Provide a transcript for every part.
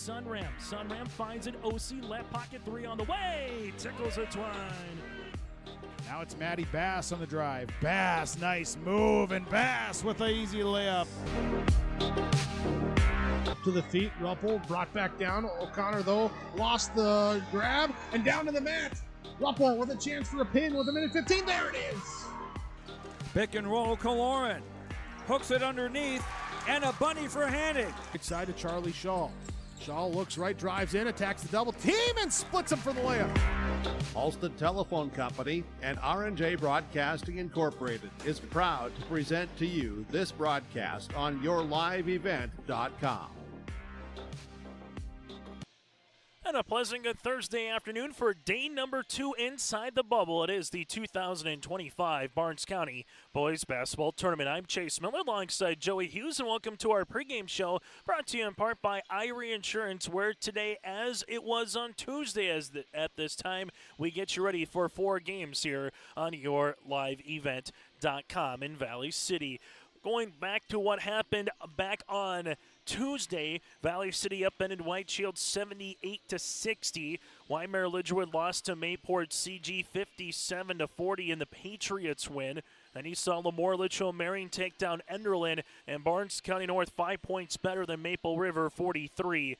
Sunram. Sunram finds it. OC left pocket three on the way. Tickles it Twine. Now it's Matty Bass on the drive. Bass, nice move, and Bass with an easy layup. To the feet, Ruppel brought back down. O'Connor, though, lost the grab and down to the mat. Ruppel with a chance for a pin with a minute 15. There it is. Pick and roll, Kaloran hooks it underneath, and a bunny for Hannig. Right side to Charlie Shaw. Shaw looks right, drives in, attacks the double team, and splits him for the layup. Halsted Telephone Company and R&J Broadcasting Incorporated is proud to present to you this broadcast on yourliveevent.com. And a pleasant good Thursday afternoon for day number 2 inside the bubble. It is the 2025 Barnes County Boys Basketball Tournament. I'm Chase Miller alongside Joey Hughes, and welcome to our pregame show brought to you in part by Irie Insurance, where today, as it was on Tuesday at this time, we get you ready for 4 games here on yourliveevent.com in Valley City. Going back to what happened back on Tuesday, Valley City upended White Shield 78-60. Wyndmere Lidgerwood lost to Mayport CG 57-40 in the Patriots win. Then you saw Lemoore Litchfield Marion take down Enderlin, and Barnes County North 5 points better than Maple River, 43-38.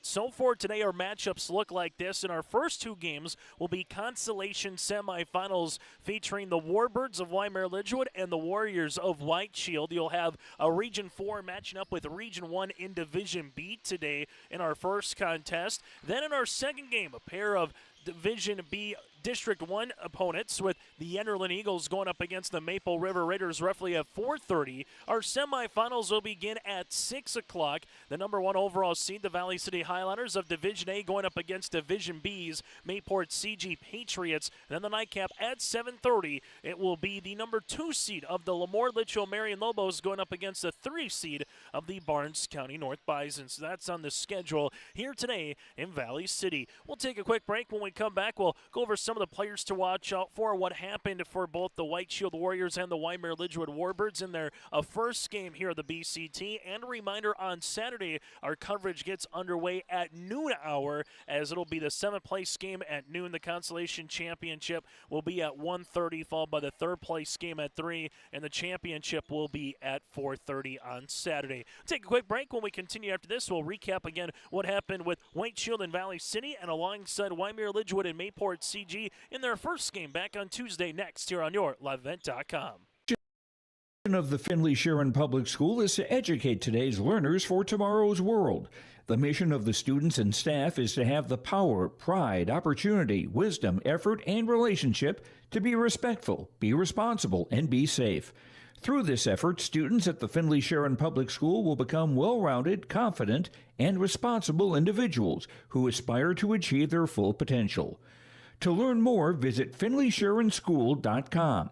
So far today, our matchups look like this. In our first 2 games will be Consolation semifinals featuring the Warbirds of Wyndmere Lidgerwood and the Warriors of White Shield. You'll have a Region 4 matching up with Region 1 in Division B today in our first contest. Then in our second game, a pair of Division B District 1 opponents, with the Enderlin Eagles going up against the Maple River Raiders roughly at 4:30. Our semifinals will begin at 6 o'clock. The number 1 overall seed, the Valley City Highlanders of Division A, going up against Division B's Mayport CG Patriots. And then the nightcap at 7:30, it will be the number 2 seed of the Lemoore Litchfield Marion Lobos going up against the 3 seed of the Barnes County North Bison. So that's on the schedule here today in Valley City. We'll take a quick break. When we come back, we'll go over some of the players to watch out for, what happened for both the White Shield Warriors and the Wyndmere Lidgerwood Warbirds in their first game here at the BCT. And a reminder, on Saturday, our coverage gets underway at noon hour, as it'll be the 7th place game at noon. The Consolation Championship will be at 1:30, followed by the 3rd place game at 3, and the championship will be at 4:30 on Saturday. Take a quick break. When we continue after this, we'll recap again what happened with White Shield and Valley City, and alongside Wyndmere Lidgerwood and Mayport CG in their first game back on Tuesday, next here on yourliveevent.com. Of the Findlay-Sharon Public School is to educate today's learners for tomorrow's world. The mission of the students and staff is to have the power, pride, opportunity, wisdom, effort, and relationship to be respectful, be responsible, and be safe. Through this effort, students at the Findlay-Sharon Public School will become well-rounded, confident, and responsible individuals who aspire to achieve their full potential. To learn more, visit FindlaySharonSchool.com.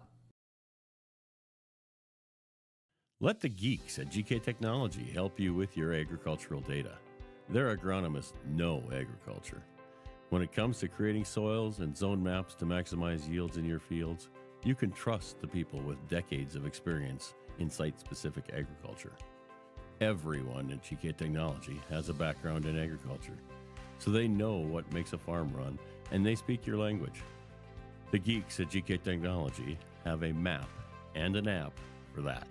Let the geeks at GK Technology help you with your agricultural data. Their agronomists know agriculture. When it comes to creating soils and zone maps to maximize yields in your fields, you can trust the people with decades of experience in site-specific agriculture. Everyone at GK Technology has a background in agriculture, so they know what makes a farm run, and they speak your language. The geeks at GK Technology have a map and an app for that.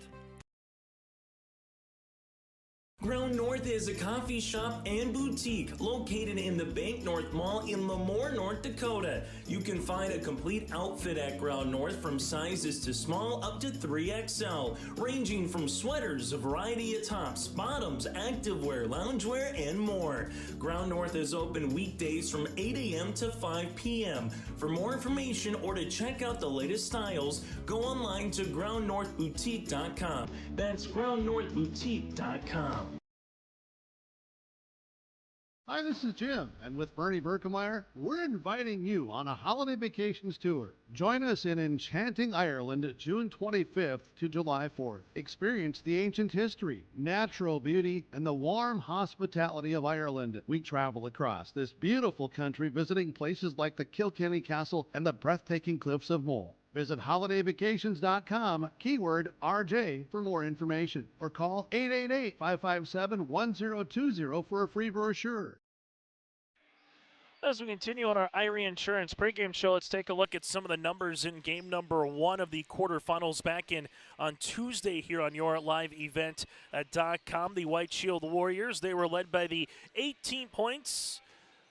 Ground North is a coffee shop and boutique located in the Bank North Mall in Lemoore, North Dakota. You can find a complete outfit at Ground North, from sizes to small up to 3XL, ranging from sweaters, a variety of tops, bottoms, activewear, loungewear, and more. Ground North is open weekdays from 8 a.m. to 5 p.m. For more information or to check out the latest styles, go online to groundnorthboutique.com. That's groundnorthboutique.com. Hi, this is Jim, and with Bernie Berkemeyer, we're inviting you on a holiday vacations tour. Join us in enchanting Ireland June 25th to July 4th. Experience the ancient history, natural beauty, and the warm hospitality of Ireland. We travel across this beautiful country, visiting places like the Kilkenny Castle and the breathtaking cliffs of Moher. Visit holidayvacations.com, keyword RJ, for more information, or call 888-557-1020 for a free brochure. As we continue on our Irie Insurance pregame show, let's take a look at some of the numbers in game number 1 of the quarterfinals back in on Tuesday here on your live event.com. The White Shield Warriors, they were led by the 18 points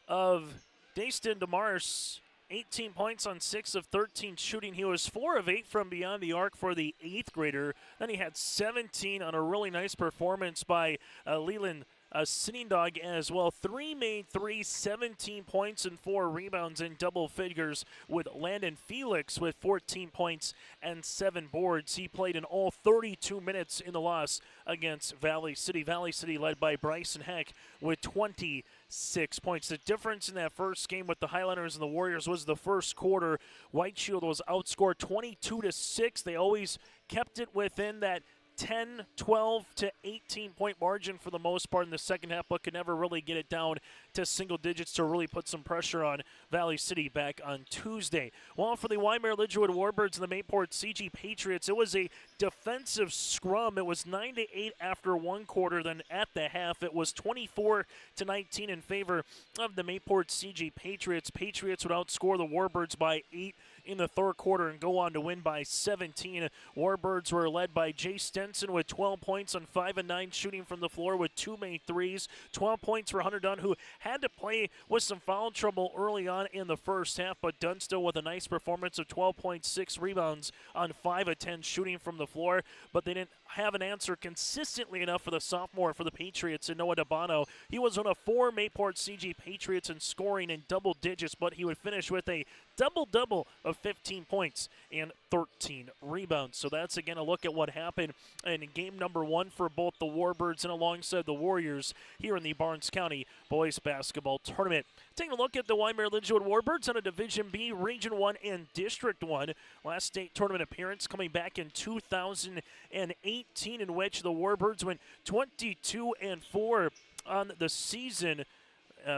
of Dayston DeMars. 18 points on 6 of 13 shooting. He was 4 of 8 from beyond the arc for the 8th grader. Then he had 17 on a really nice performance by Leland Sitting Dog as well. 3 made 3, 17 points and 4 rebounds in double figures, with Landon Felix with 14 points and 7 boards. He played in all 32 minutes in the loss against Valley City. Valley City led by Bryson Heck with 26 points. The difference in that first game with the Highlanders and the Warriors was the first quarter. White Shield was outscored 22-6. They always kept it within that 10, 12 to 18 point margin for the most part in the second half, but could never really get it down to single digits to really put some pressure on Valley City back on Tuesday. Well, for the Wyndmere Lidgerwood Warbirds and the Mayport CG Patriots, it was a defensive scrum. It was 9-8 after one quarter. Then at the half, it was 24-19 in favor of the Mayport CG Patriots. Patriots would outscore the Warbirds by 8 in the third quarter and go on to win by 17. Warbirds were led by Jay Stenson with 12 points on 5 of 9 shooting from the floor with 2 made threes. 12 points for Hunter Dunn, who had to play with some foul trouble early on in the first half, but Dunn still with a nice performance of 12.6 rebounds on 5 of 10 shooting from the floor, but they didn't have an answer consistently enough for the sophomore for the Patriots and Noah DeBano. He was one of 4 Mayport CG Patriots in scoring in double digits, but he would finish with a double-double of 15 points and 13 rebounds. So that's, again, a look at what happened in game number 1 for both the Warbirds and alongside the Warriors here in the Barnes County Boys Basketball Tournament. Taking a look at the Wyndmere Lidgerwood Warbirds on a Division B, Region 1, and District 1. Last state tournament appearance coming back in 2018, in which the Warbirds went 22-4 on the season.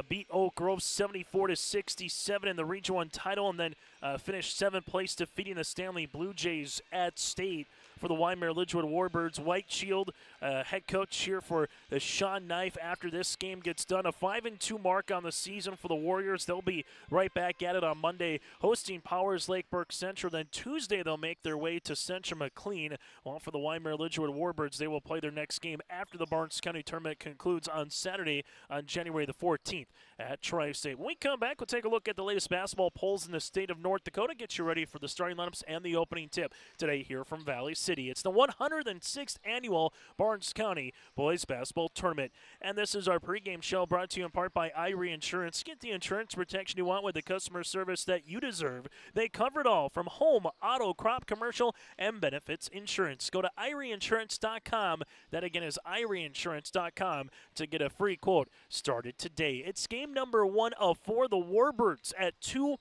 Beat Oak Grove 74-67 in the Region 1 title, and then finished 7th place, defeating the Stanley Blue Jays at state. For the Wyndmere Lidgerwood Warbirds, White Shield head coach here for Sean Knife. After this game gets done, a 5-2 mark on the season for the Warriors. They'll be right back at it on Monday, hosting Powers Lake Burke Central. Then Tuesday they'll make their way to Central McLean. While for the Wyndmere Lidgerwood Warbirds, they will play their next game after the Barnes County tournament concludes on Saturday on January the 14th at Tri-State. When we come back, we'll take a look at the latest basketball polls in the state of North Dakota. Get you ready for the starting lineups and the opening tip today here from Valley City. It's the 106th annual Barnes County Boys Basketball Tournament. And this is our pregame show brought to you in part by Irie Insurance. Get the insurance protection you want with the customer service that you deserve. They cover it all from home, auto, crop, commercial, and benefits insurance. Go to IrieInsurance.com. That again is IrieInsurance.com to get a free quote started today. It's game number 1 of 4. The Warbirds at 2-2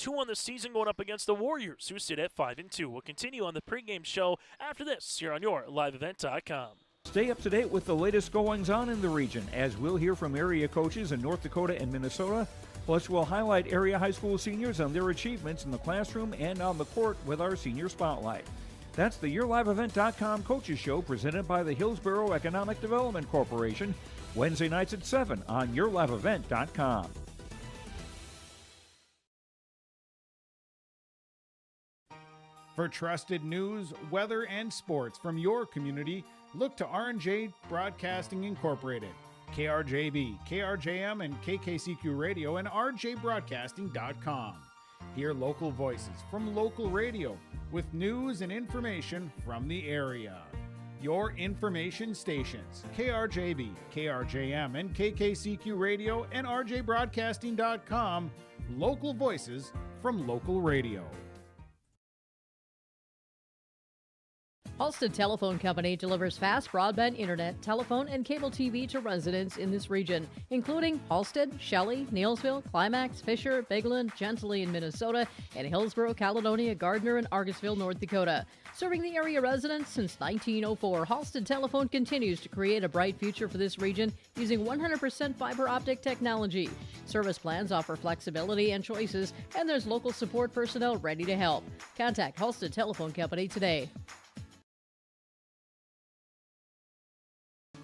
on the season going up against the Warriors, who sit at 5-2. We'll continue on the pregame show after this here on your liveevent.com. Stay up to date with the latest goings-on in the region, as we'll hear from area coaches in North Dakota and Minnesota. Plus, we'll highlight area high school seniors and their achievements in the classroom and on the court with our Senior Spotlight. That's the YourLiveEvent.com Coaches Show presented by the Hillsborough Economic Development Corporation, Wednesday nights at 7 on YourLiveEvent.com. For trusted news, weather, and sports from your community, look to R&J Broadcasting Incorporated, KRJB, KRJM, and KKCQ Radio, and rjbroadcasting.com. Hear local voices from local radio with news and information from the area. Your information stations, KRJB, KRJM, and KKCQ Radio, and rjbroadcasting.com. Local voices from local radio. Halstead Telephone Company delivers fast broadband internet, telephone, and cable TV to residents in this region, including Halstead, Shelley, Neilsville, Climax, Fisher, Bigland, Gentilly in Minnesota, and Hillsborough, Caledonia, Gardner, and Argosville, North Dakota. Serving the area residents since 1904, Halstead Telephone continues to create a bright future for this region using 100% fiber optic technology. Service plans offer flexibility and choices, and there's local support personnel ready to help. Contact Halstead Telephone Company today.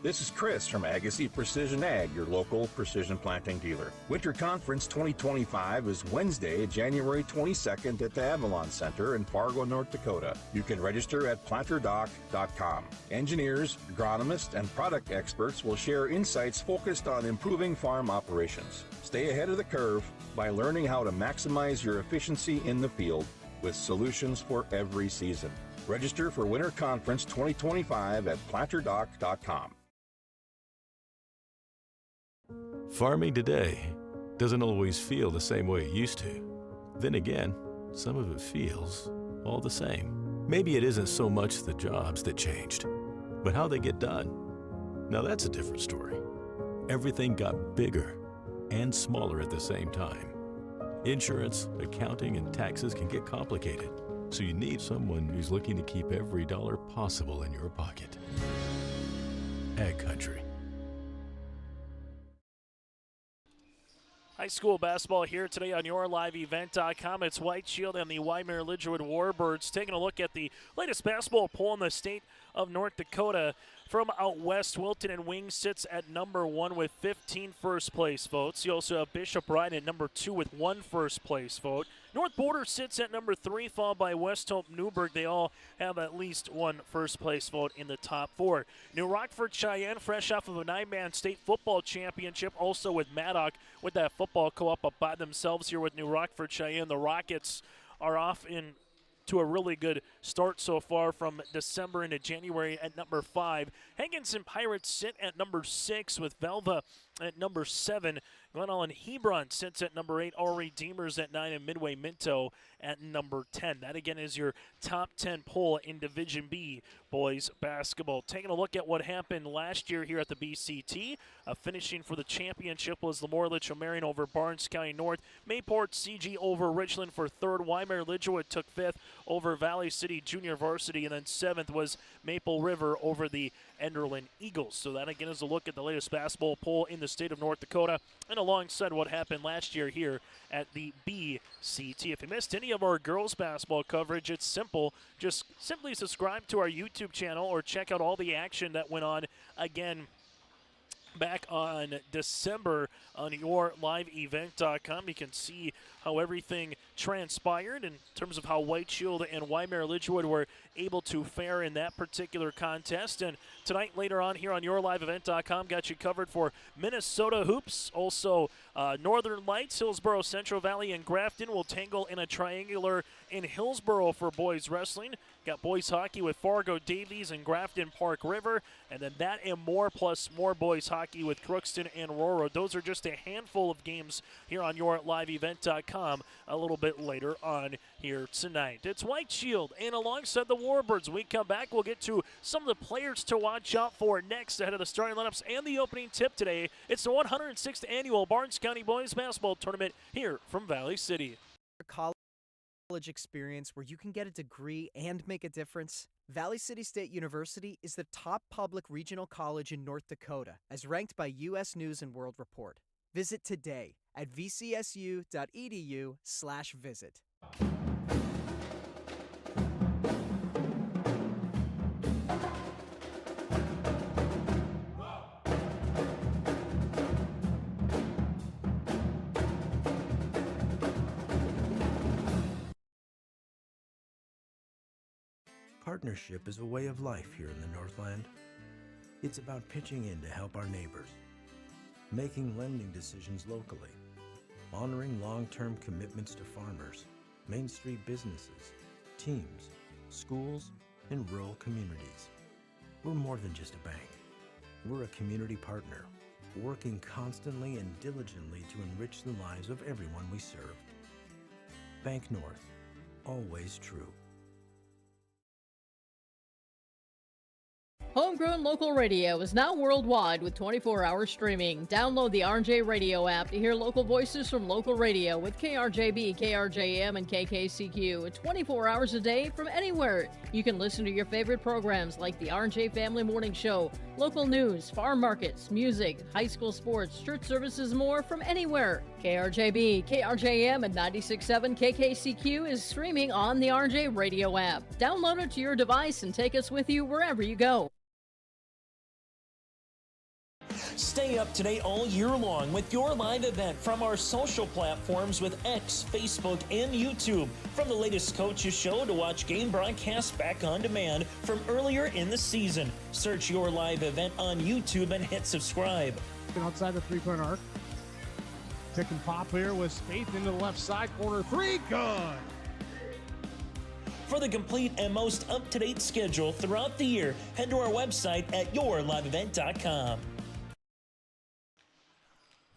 This is Chris from Agassiz Precision Ag, your local precision planting dealer. Winter Conference 2025 is Wednesday, January 22nd at the Avalon Center in Fargo, North Dakota. You can register at planterdoc.com. Engineers, agronomists, and product experts will share insights focused on improving farm operations. Stay ahead of the curve by learning how to maximize your efficiency in the field with solutions for every season. Register for Winter Conference 2025 at planterdoc.com. Farming today doesn't always feel the same way it used to. Then again, some of it feels all the same. Maybe it isn't so much the jobs that changed, but how they get done. Now that's a different story. Everything got bigger and smaller at the same time. Insurance, accounting, and taxes can get complicated, so you need someone who's looking to keep every dollar possible in your pocket. Ag Country. High school basketball here today on YourLiveEvent.com. It's White Shield and the Wyndmere Lidgerwood Warbirds taking a look at the latest basketball poll in the state of North Dakota. From out west, Wilton and Wing sits at number 1 with 15 first-place votes. You also have Bishop Ryan at number 2 with 1 first-place vote. North Border sits at number 3, followed by West Hope Newburgh. They all have at least 1 first-place vote in the top 4. New Rockford Cheyenne, fresh off of a 9-man state football championship, also with Maddock with that football co-op up by themselves here with New Rockford Cheyenne. The Rockets are off to a really good start so far from December into January at number 5. Higginson Pirates sit at number 6 with Velva at number 7. Glen Ellen Hebron sits at number 8. All Redeemers at 9 and Midway Minto at number 10. That again is your top 10 poll in Division B boys basketball. Taking a look at what happened last year here at the BCT. Finishing for the championship was Lamorlich O'Marion over Barnes County North. Mayport CG over Richland for 3rd. Wyndmere Lidgerwood took 5th over Valley City Junior Varsity, and then 7th was Maple River over the Enderlin Eagles. So that again is a look at the latest basketball poll in the state of North Dakota, and alongside what happened last year here at the BCT. If you missed any of our girls basketball coverage, it's simple. Just simply subscribe to our YouTube channel or check out all the action that went on again back on December on YourLiveEvent.com. You can see how everything transpired in terms of how White Shield and Wyndmere Lidgerwood were able to fare in that particular contest. And tonight, later on here on YourLiveEvent.com, got you covered for Minnesota hoops. Also, Northern Lights, Hillsborough Central Valley, and Grafton will tangle in a triangular in Hillsborough for boys wrestling. Got boys hockey with Fargo Davies and Grafton Park River, and then that and more, plus more boys hockey with Crookston and Aurora. Those are just a handful of games here on YourLiveEvent.com a little bit later on here tonight. It's White Shield, and alongside the Warbirds, we come back, we'll get to some of the players to watch out for next ahead of the starting lineups and the opening tip today. It's the 106th annual Barnes County Boys Basketball Tournament here from Valley City. College experience where you can get a degree and make a difference? Valley City State University is the top public regional college in North Dakota, as ranked by U.S. News and World Report. Visit today at vcsu.edu/visit. Partnership is a way of life here in the Northland. It's about pitching in to help our neighbors, making lending decisions locally, honoring long-term commitments to farmers, Main Street businesses, teams, schools, and rural communities. We're more than just a bank. We're a community partner, working constantly and diligently to enrich the lives of everyone we serve. Bank North, always true. Homegrown local radio is now worldwide with 24-hour streaming. Download the RJ Radio app to hear local voices from local radio with KRJB, KRJM, and KKCQ 24 hours a day from anywhere. You can listen to your favorite programs like the RJ Family Morning Show, local news, farm markets, music, high school sports, church services, more from anywhere. KRJB, KRJM, and 96.7 KKCQ is streaming on the RJ Radio app. Download it to your device and take us with you wherever you go. Stay up to date all year long with your live event from our social platforms with X, Facebook, and YouTube. From the latest coaches show to watch game broadcasts back on demand from earlier in the season. Search your live event on YouTube and hit subscribe. Outside the three-point arc. Pick and pop here with Spaeth into the left side corner. Three, good. For the complete and most up-to-date schedule throughout the year, head to our website at yourliveevent.com.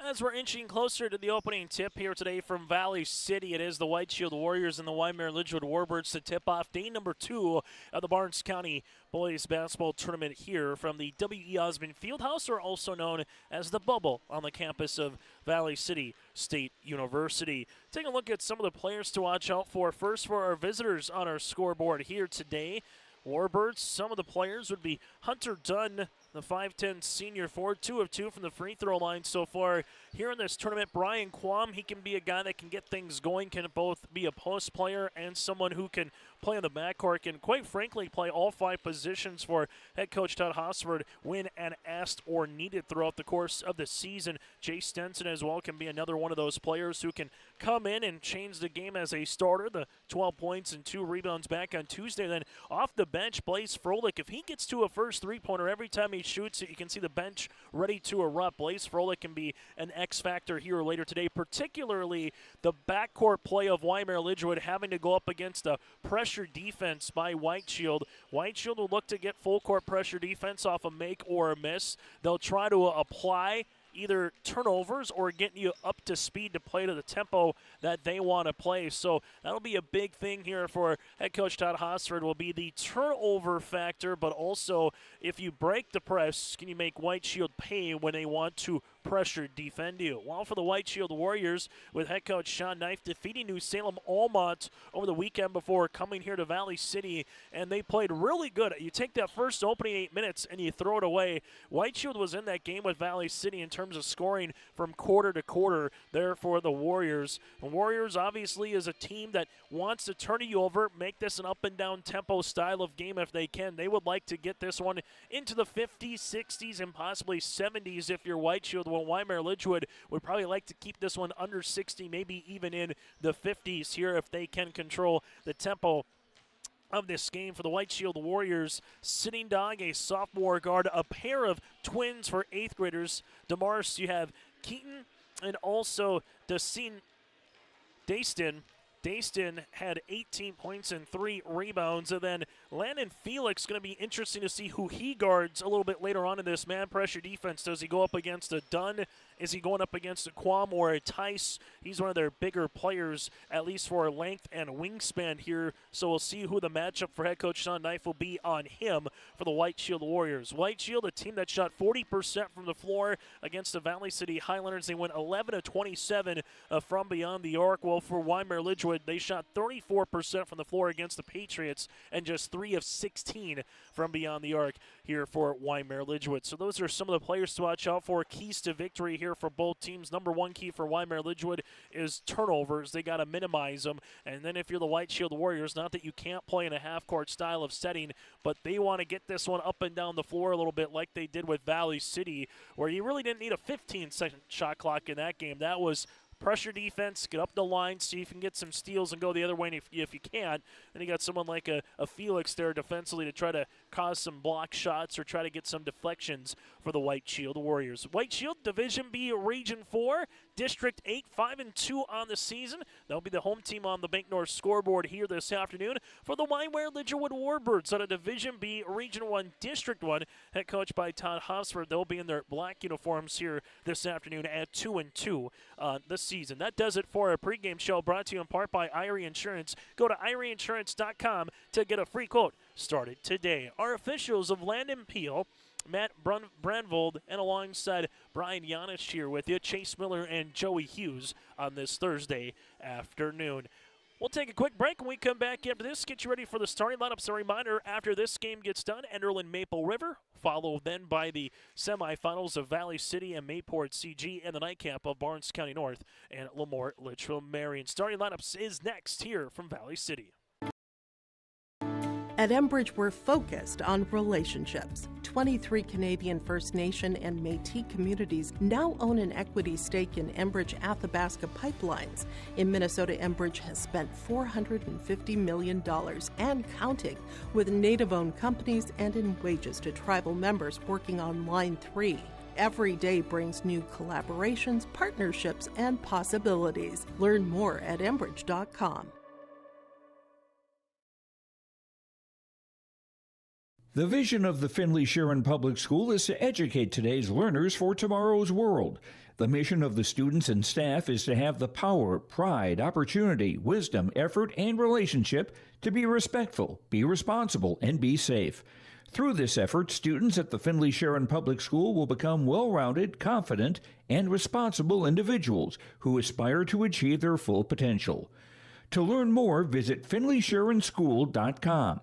As we're inching closer to the opening tip here today from Valley City, it is the White Shield Warriors and the Wyndmere Lidgerwood Warbirds to tip off day number 2 of the Barnes County Boys Basketball Tournament here from the W.E. Osmond Fieldhouse, or also known as the Bubble, on the campus of Valley City State University. Take a look at some of the players to watch out for. First, for our visitors on our scoreboard here today, Warbirds, some of the players would be Hunter Dunn, the 5'10 senior forward, 2 of 2 from the free throw line so far here in this tournament. Brian Quam, he can be a guy that can get things going, can both be a post player and someone who can play in the backcourt, and quite frankly play all 5 positions for head coach Todd Hosford when and asked or needed throughout the course of the season. Jay Stenson as well can be another one of those players who can come in and change the game as a starter. The 12 points and 2 rebounds back on Tuesday. Then off the bench, Blaze Froelich, if he gets to a first three-pointer every time he shoots it, you can see the bench ready to erupt. Blaze Froelich can be an X factor here later today, particularly the backcourt play of Wyndmere Lidgerwood having to go up against a pressure defense by White Shield. White Shield will look to get full court pressure defense off a make or a miss. They'll try to apply either turnovers or getting you up to speed to play to the tempo that they want to play. So that'll be a big thing here for head coach Todd Hosford, will be the turnover factor, but also if you break the press, can you make White Shield pay when they want to pressure defend you? While for the White Shield Warriors, with head coach Sean Knife defeating New Salem Almont over the weekend before coming here to Valley City, and they played really good. You take that first opening 8 minutes and you throw it away. White Shield was in that game with Valley City in terms of scoring from quarter to quarter there for the Warriors. The Warriors obviously is a team that wants to turn you over, make this an up and down tempo style of game if they can. They would like to get this one into the 50s, 60s, and possibly 70s if you're White Shield. Well, Wyndmere Lidgerwood would probably like to keep this one under 60, maybe even in the 50s here if they can control the tempo of this game. For the White Shield Warriors, sitting dog, a sophomore guard, a pair of twins for 8th graders. DeMars, you have Keaton and also Dayston. Dayston had 18 points and 3 rebounds. And then Landon Felix, going to be interesting to see who he guards a little bit later on in this man pressure defense. Does he go up against a Dunn? Is he going up against a Quam or a Tice? He's one of their bigger players, at least for length and wingspan here. So we'll see who the matchup for head coach Sean Knife will be on him for the White Shield Warriors. White Shield, a team that shot 40% from the floor against the Valley City Highlanders. They went 11 of 27 from beyond the arc. Well, for Wyndmere Lidgerwood, they shot 34% from the floor against the Patriots and just 3 of 16 from beyond the arc here for Wyndmere Lidgerwood. So those are some of the players to watch out for. Keys to victory here for both teams. Number one key for Wyndmere Lidgerwood is turnovers. They got to minimize them. And then if you're the White Shield Warriors, not that you can't play in a half-court style of setting, but they want to get this one up and down the floor a little bit like they did with Valley City, where you really didn't need a 15-second shot clock in that game. That was pressure defense, get up the line, see if you can get some steals and go the other way. And if you can't, then you got someone like a Felix there defensively to try to cause some block shots or try to get some deflections for the White Shield Warriors. White Shield, Division B, Region 4, District 8, 5-2 on the season. They'll be the home team on the Bank North scoreboard here this afternoon for the Wyndmere Lidgerwood Warbirds on a Division B, Region 1, District 1, head coached by Todd Hosford. They'll be in their black uniforms here this afternoon at 2-2 this season. That does it for our pregame show, brought to you in part by Irie Insurance. Go to IrieInsurance.com to get a free quote started today. Our officials of Landon Peel, Matt Brandvold, and alongside Brian Yanish here with you, Chase Miller and Joey Hughes on this Thursday afternoon. We'll take a quick break. When we come back after this, get you ready for the starting lineups. A reminder, after this game gets done, Enderlin Maple River, followed then by the semifinals of Valley City and Mayport CG, and the nightcap of Barnes County North and Lemoore Litchfield Marion. Starting lineups is next here from Valley City. At Enbridge, we're focused on relationships. 23 Canadian First Nation and Métis communities now own an equity stake in Enbridge Athabasca Pipelines. In Minnesota, Enbridge has spent $450 million and counting, with Native-owned companies and in wages to tribal members working on Line 3. Every day brings new collaborations, partnerships, and possibilities. Learn more at Enbridge.com. The vision of the Findlay-Sharon Public School is to educate today's learners for tomorrow's world. The mission of the students and staff is to have the power, pride, opportunity, wisdom, effort, and relationship to be respectful, be responsible, and be safe. Through this effort, students at the Findlay-Sharon Public School will become well-rounded, confident, and responsible individuals who aspire to achieve their full potential. To learn more, visit FindlaySharonSchool.com.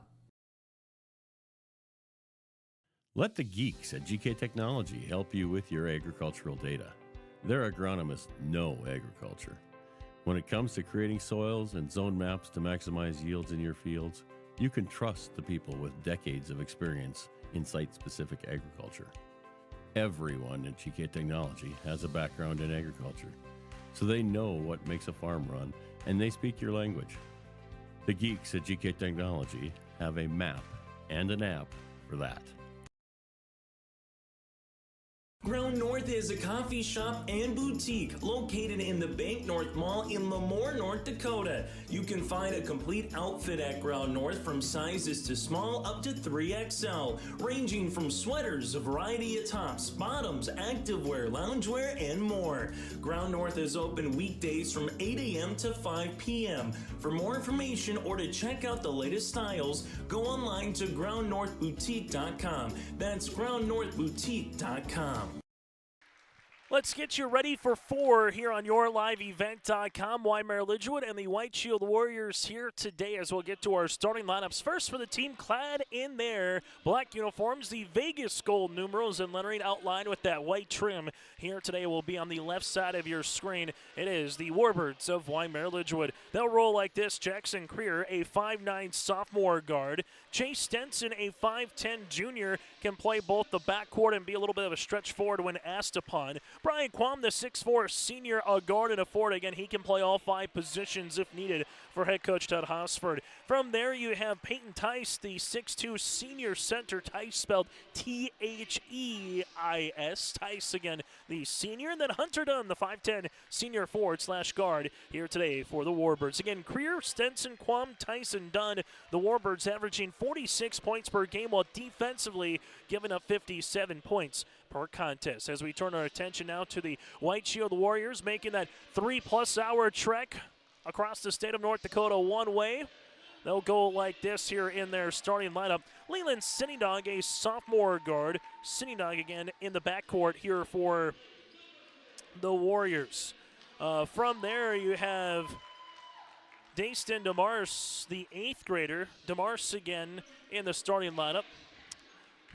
Let the geeks at GK Technology help you with your agricultural data. Their agronomists know agriculture. When it comes to creating soils and zone maps to maximize yields in your fields, you can trust the people with decades of experience in site-specific agriculture. Everyone at GK Technology has a background in agriculture, so they know what makes a farm run, and they speak your language. The geeks at GK Technology have a map and an app for that. Ground North is a coffee shop and boutique located in the Bank North Mall in Lemoore, North Dakota. You can find a complete outfit at Ground North, from sizes to small up to 3XL, ranging from sweaters, a variety of tops, bottoms, activewear, loungewear, and more. Ground North is open weekdays from 8 a.m. to 5 p.m. For more information or to check out the latest styles, go online to groundnorthboutique.com. That's groundnorthboutique.com. Let's get you ready for 4 here on YourLiveEvent.com. Wyndmere Lidgerwood and the White Shield Warriors here today as we'll get to our starting lineups. First, for the team clad in their black uniforms, the Vegas gold numerals and lettering outlined with that white trim here today will be on the left side of your screen. It is the Warbirds of Wyndmere Lidgerwood. They'll roll like this: Jackson Creer, a 5'9" sophomore guard. Chase Stenson, a 5'10" junior, can play both the backcourt and be a little bit of a stretch forward when asked upon. Brian Quam, the 6'4" senior, a guard and a forward. Again, he can play all 5 positions if needed for head coach Ted Hosford. From there, you have Peyton Tice, the 6'2" senior center. Tice spelled Theis. Tice, again, the senior. And then Hunter Dunn, the 5'10" senior forward / guard here today for the Warbirds. Again, Creer, Stenson, Quam, Tice, and Dunn. The Warbirds averaging 46 points per game, while defensively giving up 57 points per contest. As we turn our attention now to the White Shield Warriors, making that 3+ hour trek across the state of North Dakota one way. They'll go like this here in their starting lineup. Leland Sinidog, a sophomore guard. Sinidog again in the backcourt here for the Warriors. From there, you have Dayston DeMars, the 8th grader. DeMars again in the starting lineup.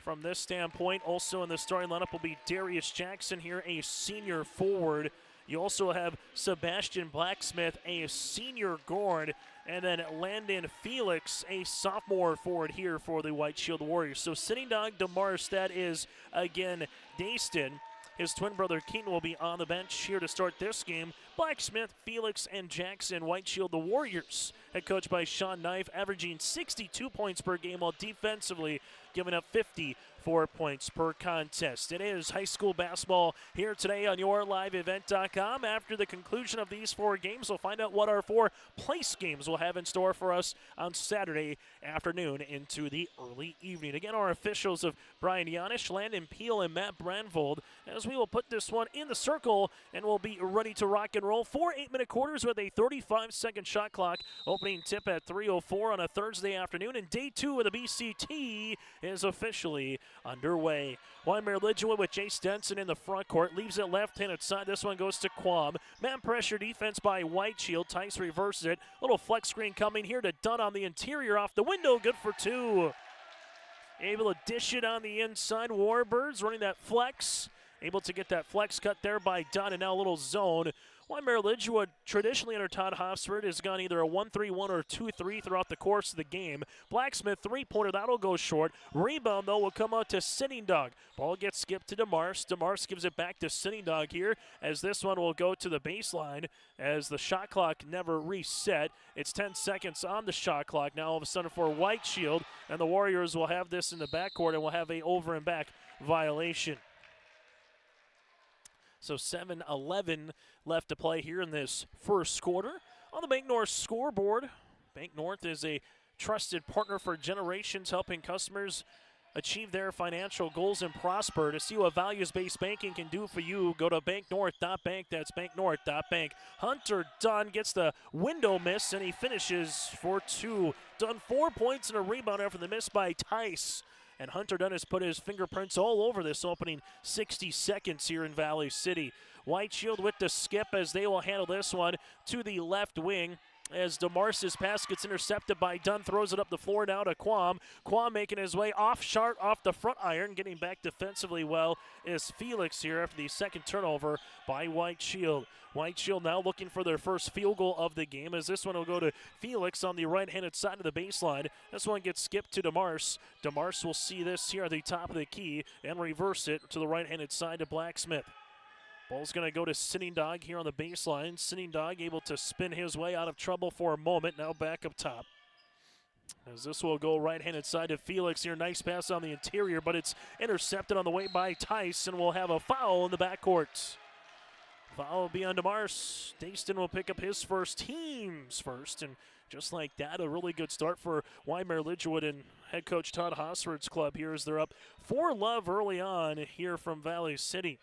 From this standpoint, also in the starting lineup will be Darius Jackson here, a senior forward. You also have Sebastian Blacksmith, a senior guard, and then Landon Felix, a sophomore forward here for the White Shield Warriors. So sitting dog DeMars, that is again Dayston. His twin brother Keaton will be on the bench here to start this game. Blacksmith, Felix, and Jackson. White Shield, the Warriors, head coached by Sean Knife, averaging 62 points per game, while defensively giving up 54 points per contest. It is high school basketball here today on yourliveevent.com. After the conclusion of these 4 games, we'll find out what our 4 place games will have in store for us on Saturday afternoon into the early evening. Again, our officials of Brian Yanish, Landon Peel, and Matt Brandvold, as we will put this one in the circle and we'll be ready to rock and roll. 4 8-minute quarters with a 35-second shot clock. Opening tip at 3:04 on a Thursday afternoon, and day 2 of the BCT is officially underway. Wyndmere Lidgerwood with Jay Stenson in the front court, leaves it left-handed side. This one goes to Quam. Man pressure defense by White Shield. Tice reverses it. Little flex screen coming here to Dunn on the interior off the window. Good for 2. Able to dish it on the inside. Warbirds running that flex. Able to get that flex cut there by Dunn, and now a little zone. Wyndmere Lidgerwood, traditionally under Todd Hofsford, has gone either a 1-3-1 or 2-3 throughout the course of the game. Blacksmith, 3-pointer, that'll go short. Rebound, though, will come out to Sitting Dog. Ball gets skipped to DeMars. DeMars gives it back to Sitting Dog here, as this one will go to the baseline, as the shot clock never reset. It's 10 seconds on the shot clock now all of a sudden for White Shield, and the Warriors will have this in the backcourt and will have a over and back violation. So 7:11 left to play here in this first quarter. On the Bank North scoreboard, Bank North is a trusted partner for generations, helping customers achieve their financial goals and prosper. To see what values-based banking can do for you, go to banknorth.bank. That's banknorth.bank. Hunter Dunn gets the window miss, and he finishes for 2. Dunn 4 points and a rebound after the miss by Tice. And Hunter Dunn has put his fingerprints all over this opening 60 seconds here in Valley City. White Shield with the skip as they will handle this one to the left wing. As DeMars's pass gets intercepted by Dunn, throws it up the floor now to Quam. Quam making his way off short off the front iron, getting back defensively well is Felix here after the second turnover by White Shield. White Shield now looking for their first field goal of the game, as this one will go to Felix on the right-handed side of the baseline. This one gets skipped to DeMars. DeMars will see this here at the top of the key and reverse it to the right-handed side to Blacksmith. Ball's going to go to Sitting Dog here on the baseline. Sitting Dog able to spin his way out of trouble for a moment. Now back up top. As this will go right-handed side to Felix here. Nice pass on the interior, but it's intercepted on the way by Tice, and we'll have a foul in the backcourt. Foul will be on DeMars. Dayston will pick up his first, team's first, and just like that, a really good start for Wyndmere Lidgerwood and head coach Todd Hosford's club here as they're up 4-love early on here from Valley City.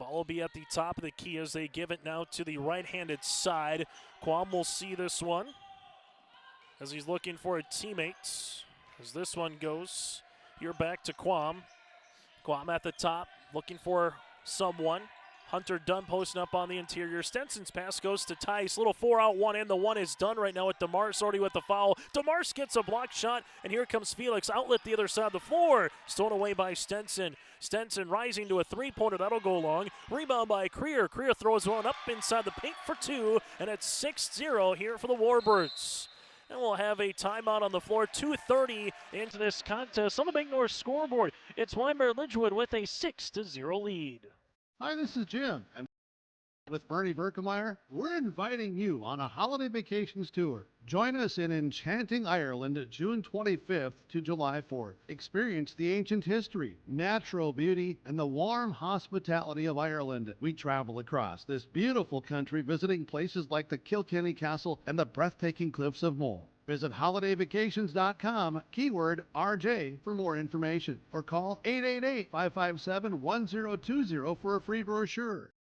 Ball will be at the top of the key as they give it now to the right-handed side. Quam will see this one as he's looking for a teammate. As this one goes here back to Quam. Quam at the top looking for someone. Hunter Dunn posting up on the interior. Stenson's pass goes to Tice. Little 4-out-1 in. The one is done right now with DeMars already with the foul. DeMars gets a block shot, and here comes Felix. Outlet the other side of the floor. Stolen away by Stenson. Stenson rising to a 3-pointer. That'll go long. Rebound by Creer. Creer throws one up inside the paint for 2, and it's 6-0 here for the Warbirds. And we'll have a timeout on the floor. 2:30 into this contest. On the Bank North scoreboard, it's Wyndmere Lidgerwood with a 6-0 lead. Hi, this is Jim, and with Bernie Berkemeyer, we're inviting you on a holiday vacations tour. Join us in enchanting Ireland June 25th to July 4th. Experience the ancient history, natural beauty, and the warm hospitality of Ireland. We travel across this beautiful country, visiting places like the Kilkenny Castle and the breathtaking cliffs of Moher. Visit holidayvacations.com, keyword RJ, for more information, or call 888-557-1020 for a free brochure.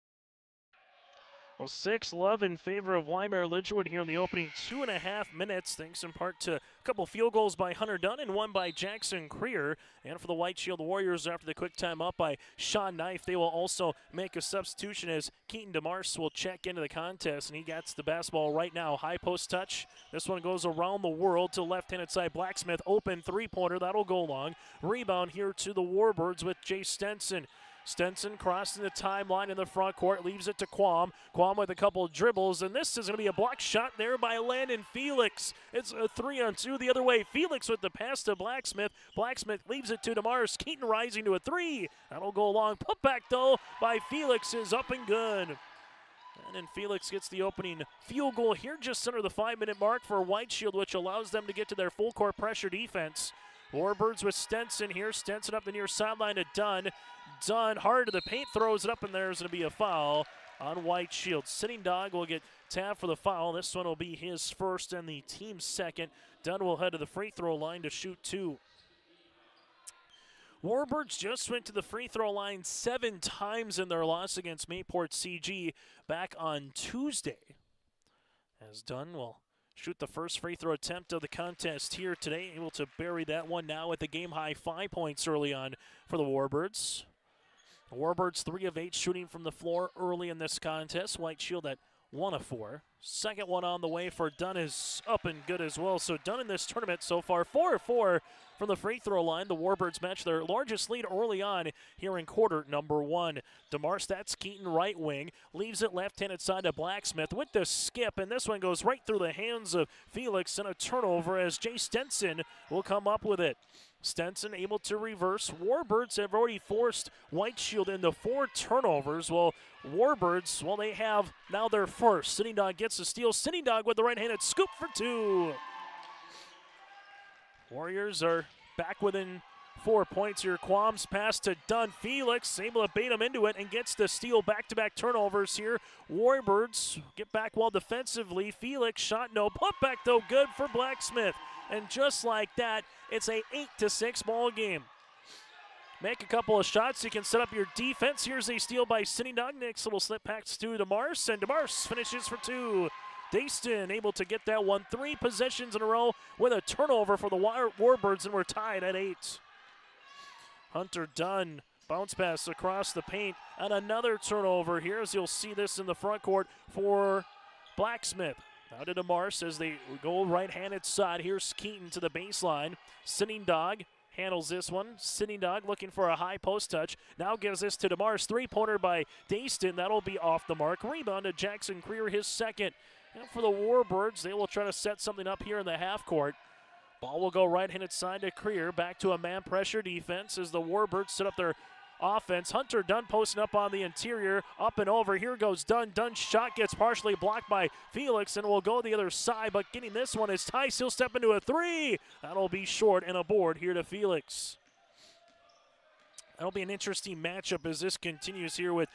Well, 6-love in favor of Wyndmere Lidgerwood here in the opening 2.5 minutes, thanks in part to a couple field goals by Hunter Dunn and one by Jackson Creer. And for the White Shield Warriors, after the quick time up by Sean Knife, they will also make a substitution as Keaton DeMars will check into the contest, and he gets the basketball right now. High post touch. This one goes around the world to left-handed side. Blacksmith, open 3-pointer. That'll go long. Rebound here to the Warbirds with Jay Stenson. Stenson crossing the timeline in the front court, leaves it to Quam. Quam with a couple of dribbles, and this is going to be a block shot there by Landon Felix. It's a 3-on-2 the other way. Felix with the pass to Blacksmith. Blacksmith leaves it to DeMars. Keaton rising to a 3. That'll go long. Put back, though, by Felix is up and good. And then Felix gets the opening field goal here just under the 5-minute mark for White Shield, which allows them to get to their full court pressure defense. Warbirds with Stenson here. Stenson up the near sideline to Dunn. Dunn hard to the paint, throws it up, and there's going to be a foul on White Shield. Sitting Dog will get tapped for the foul. This one will be his first and the team's second. Dunn will head to the free throw line to shoot 2. Warbirds just went to the free throw line 7 times in their loss against Mayport CG back on Tuesday. As Dunn will shoot the first free throw attempt of the contest here today, able to bury that one now at the game-high 5 points early on for the Warbirds. The Warbirds 3 of 8 shooting from the floor early in this contest. White Shield at 1 of 4. Second one on the way for Dunn is up and good as well. So Dunn in this tournament so far 4 of 4 from the free throw line. The Warbirds match their largest lead early on here in quarter number 1. DeMar Stats Keaton right wing, leaves it left-handed side to Blacksmith with the skip, and this one goes right through the hands of Felix and a turnover as Jay Stenson will come up with it. Stenson able to reverse. Warbirds have already forced White Shield into 4 turnovers. Well, Warbirds, well, they have now their first. Sitting Dog gets the steal. Sitting Dog with the right-handed scoop for 2. Warriors are back within 4 points here. Quam's pass to Dunn. Felix able to bait him into it and gets the steal. Back-to-back turnovers here. Warbirds get back well defensively. Felix shot no. Put back though good for Blacksmith. And just like that, it's a 8-6 ball game. Make a couple of shots, you can set up your defense. Here's a steal by Sitting Dog. Next little slip packs to DeMars, and DeMars finishes for 2. Dayston able to get that one 3 possessions in a row with a turnover for the Warbirds, and we're tied at 8. Hunter Dunn, bounce pass across the paint, and another turnover here, as you'll see this in the front court for Blacksmith. Now to DeMars as they go right-handed side. Here's Keaton to the baseline. Sitting Dog handles this one. Sitting Dog looking for a high post touch. Now gives this to DeMars. 3-pointer by Dayston. That'll be off the mark. Rebound to Jackson Creer, his second. And for the Warbirds, they will try to set something up here in the half court. Ball will go right-handed side to Creer. Back to a man pressure defense as the Warbirds set up their offense. Hunter Dunn posting up on the interior, up and over. Here goes Dunn. Dunn's shot gets partially blocked by Felix and will go the other side, but getting this one is Tice. He'll step into a 3. That'll be short and a board here to Felix. That'll be an interesting matchup as this continues here with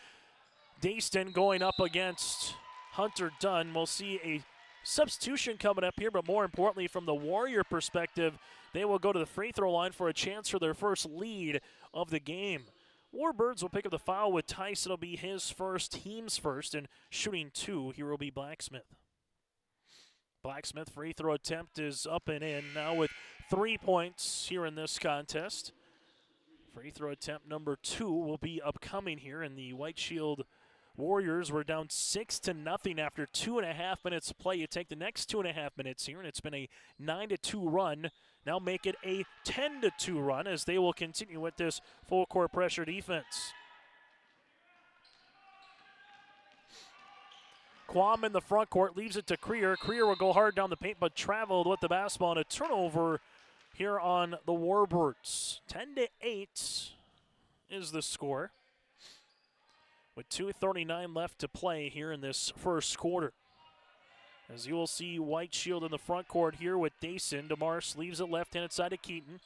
Dayston going up against Hunter Dunn. We'll see a substitution coming up here, but more importantly from the Warrior perspective, they will go to the free throw line for a chance for their first lead of the game. Warbirds will pick up the foul with Tice. It'll be his first, team's first, and shooting 2, here will be Blacksmith. Blacksmith free throw attempt is up and in now with 3 points here in this contest. Free throw attempt number 2 will be upcoming here, and the White Shield Warriors were down 6-0 after 2.5 minutes of play. You take the next 2.5 minutes here, and it's been a 9-2 run. Now make it a 10-2 run as they will continue with this full court pressure defense. Quam in the front court leaves it to Creer. Creer will go hard down the paint, but traveled with the basketball, and a turnover here on the Warbirds. 10-8 is the score, with 2:39 left to play here in this first quarter. As you will see, White Shield in the front court here with Dayston. DeMars leaves it left-handed side to Keaton.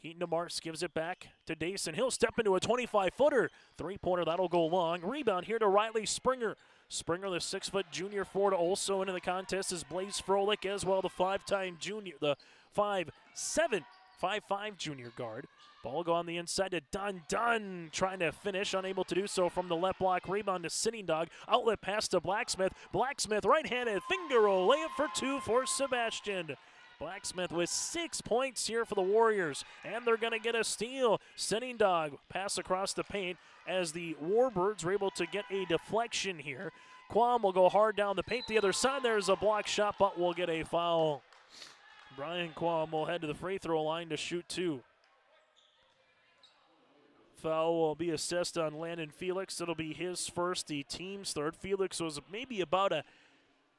Keaton DeMars gives it back to Dayston. He'll step into a 25-footer. 3-pointer, that'll go long. Rebound here to Riley Springer. Springer, the 6-foot junior forward, also into the contest is Blaze Froelich, as well the 5-time junior, the 5'7", 5'5" junior guard. Ball will go on the inside to Dunn, trying to finish, unable to do so from the left block. Rebound to Sitting Dog. Outlet pass to Blacksmith. Blacksmith right-handed finger roll. Layup for 2 for Sebastian. Blacksmith with 6 points here for the Warriors, and they're going to get a steal. Sitting Dog pass across the paint as the Warbirds were able to get a deflection here. Quam will go hard down the paint. The other side, there's a block shot, but will get a foul. Brian Quam will head to the free throw line to shoot 2. Foul will be assessed on Landon Felix. It'll be his first, the team's third. Felix was maybe about a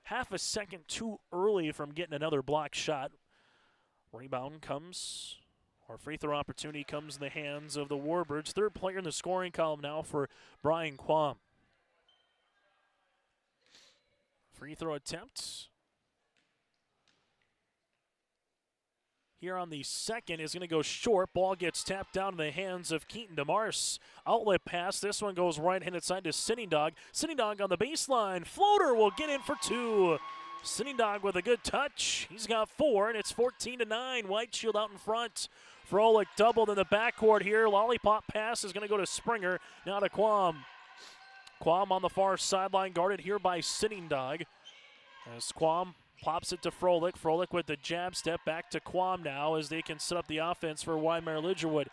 half a second too early from getting another block shot. Rebound comes, or free throw opportunity comes in the hands of the Warbirds. Third player in the scoring column now for Brian Quam. Free throw attempt here on the second is going to go short. Ball gets tapped down in the hands of Keaton DeMars. Outlet pass. This one goes right-handed side to Sitting Dog. Sitting Dog on the baseline. Floater will get in for two. Sitting Dog with a good touch. He's got 4, and it's 14-9. White Shield out in front. Froelich doubled in the backcourt here. Lollipop pass is going to go to Springer. Now to Quam. Quam on the far sideline, guarded here by Sitting Dog. As Quam pops it to Froelich. Froelich with the jab step back to Quam now as they can set up the offense for Wyndmere Lidgerwood.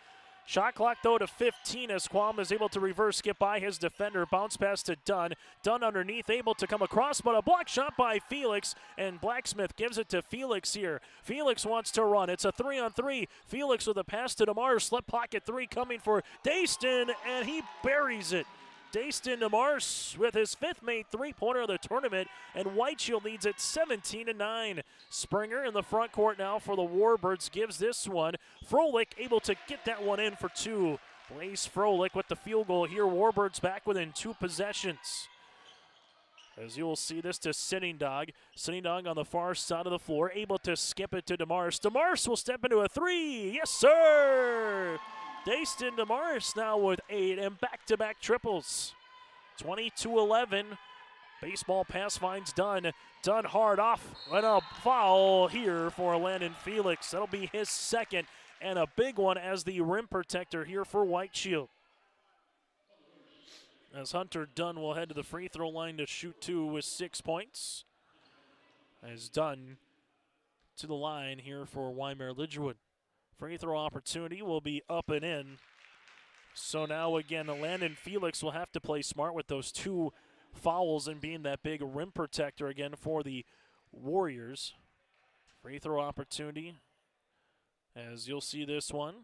Shot clock though to 15 as Quam is able to reverse skip by his defender. Bounce pass to Dunn. Dunn underneath, able to come across, but a block shot by Felix, and Blacksmith gives it to Felix here. Felix wants to run. It's a 3-on-3. Felix with a pass to DeMars. Slip pocket 3 coming for Dayston, and he buries it. Dayston DeMars with his 5th made three-pointer of the tournament, and White Shield leads it 17-9. Springer in the front court now for the Warbirds gives this one. Froelich able to get that one in for 2. Blaze Froelich with the field goal here. Warbirds back within 2 possessions. As you will see this to Sitting Dog. Sitting Dog on the far side of the floor, able to skip it to DeMars. DeMars will step into a 3. Yes, sir! Dayston DeMars now with 8 and back-to-back triples. 22-11. Baseball pass finds Dunn. Dunn hard off. And a foul here for Landon Felix. That'll be his 2nd, and a big one as the rim protector here for White Shield. As Hunter Dunn will head to the free throw line to shoot 2 with 6 points. As Dunn to the line here for Wyndmere Lidgerwood. Free throw opportunity will be up and in. So now again, Landon Felix will have to play smart with those 2 fouls and being that big rim protector again for the Warriors. Free throw opportunity, as you'll see this one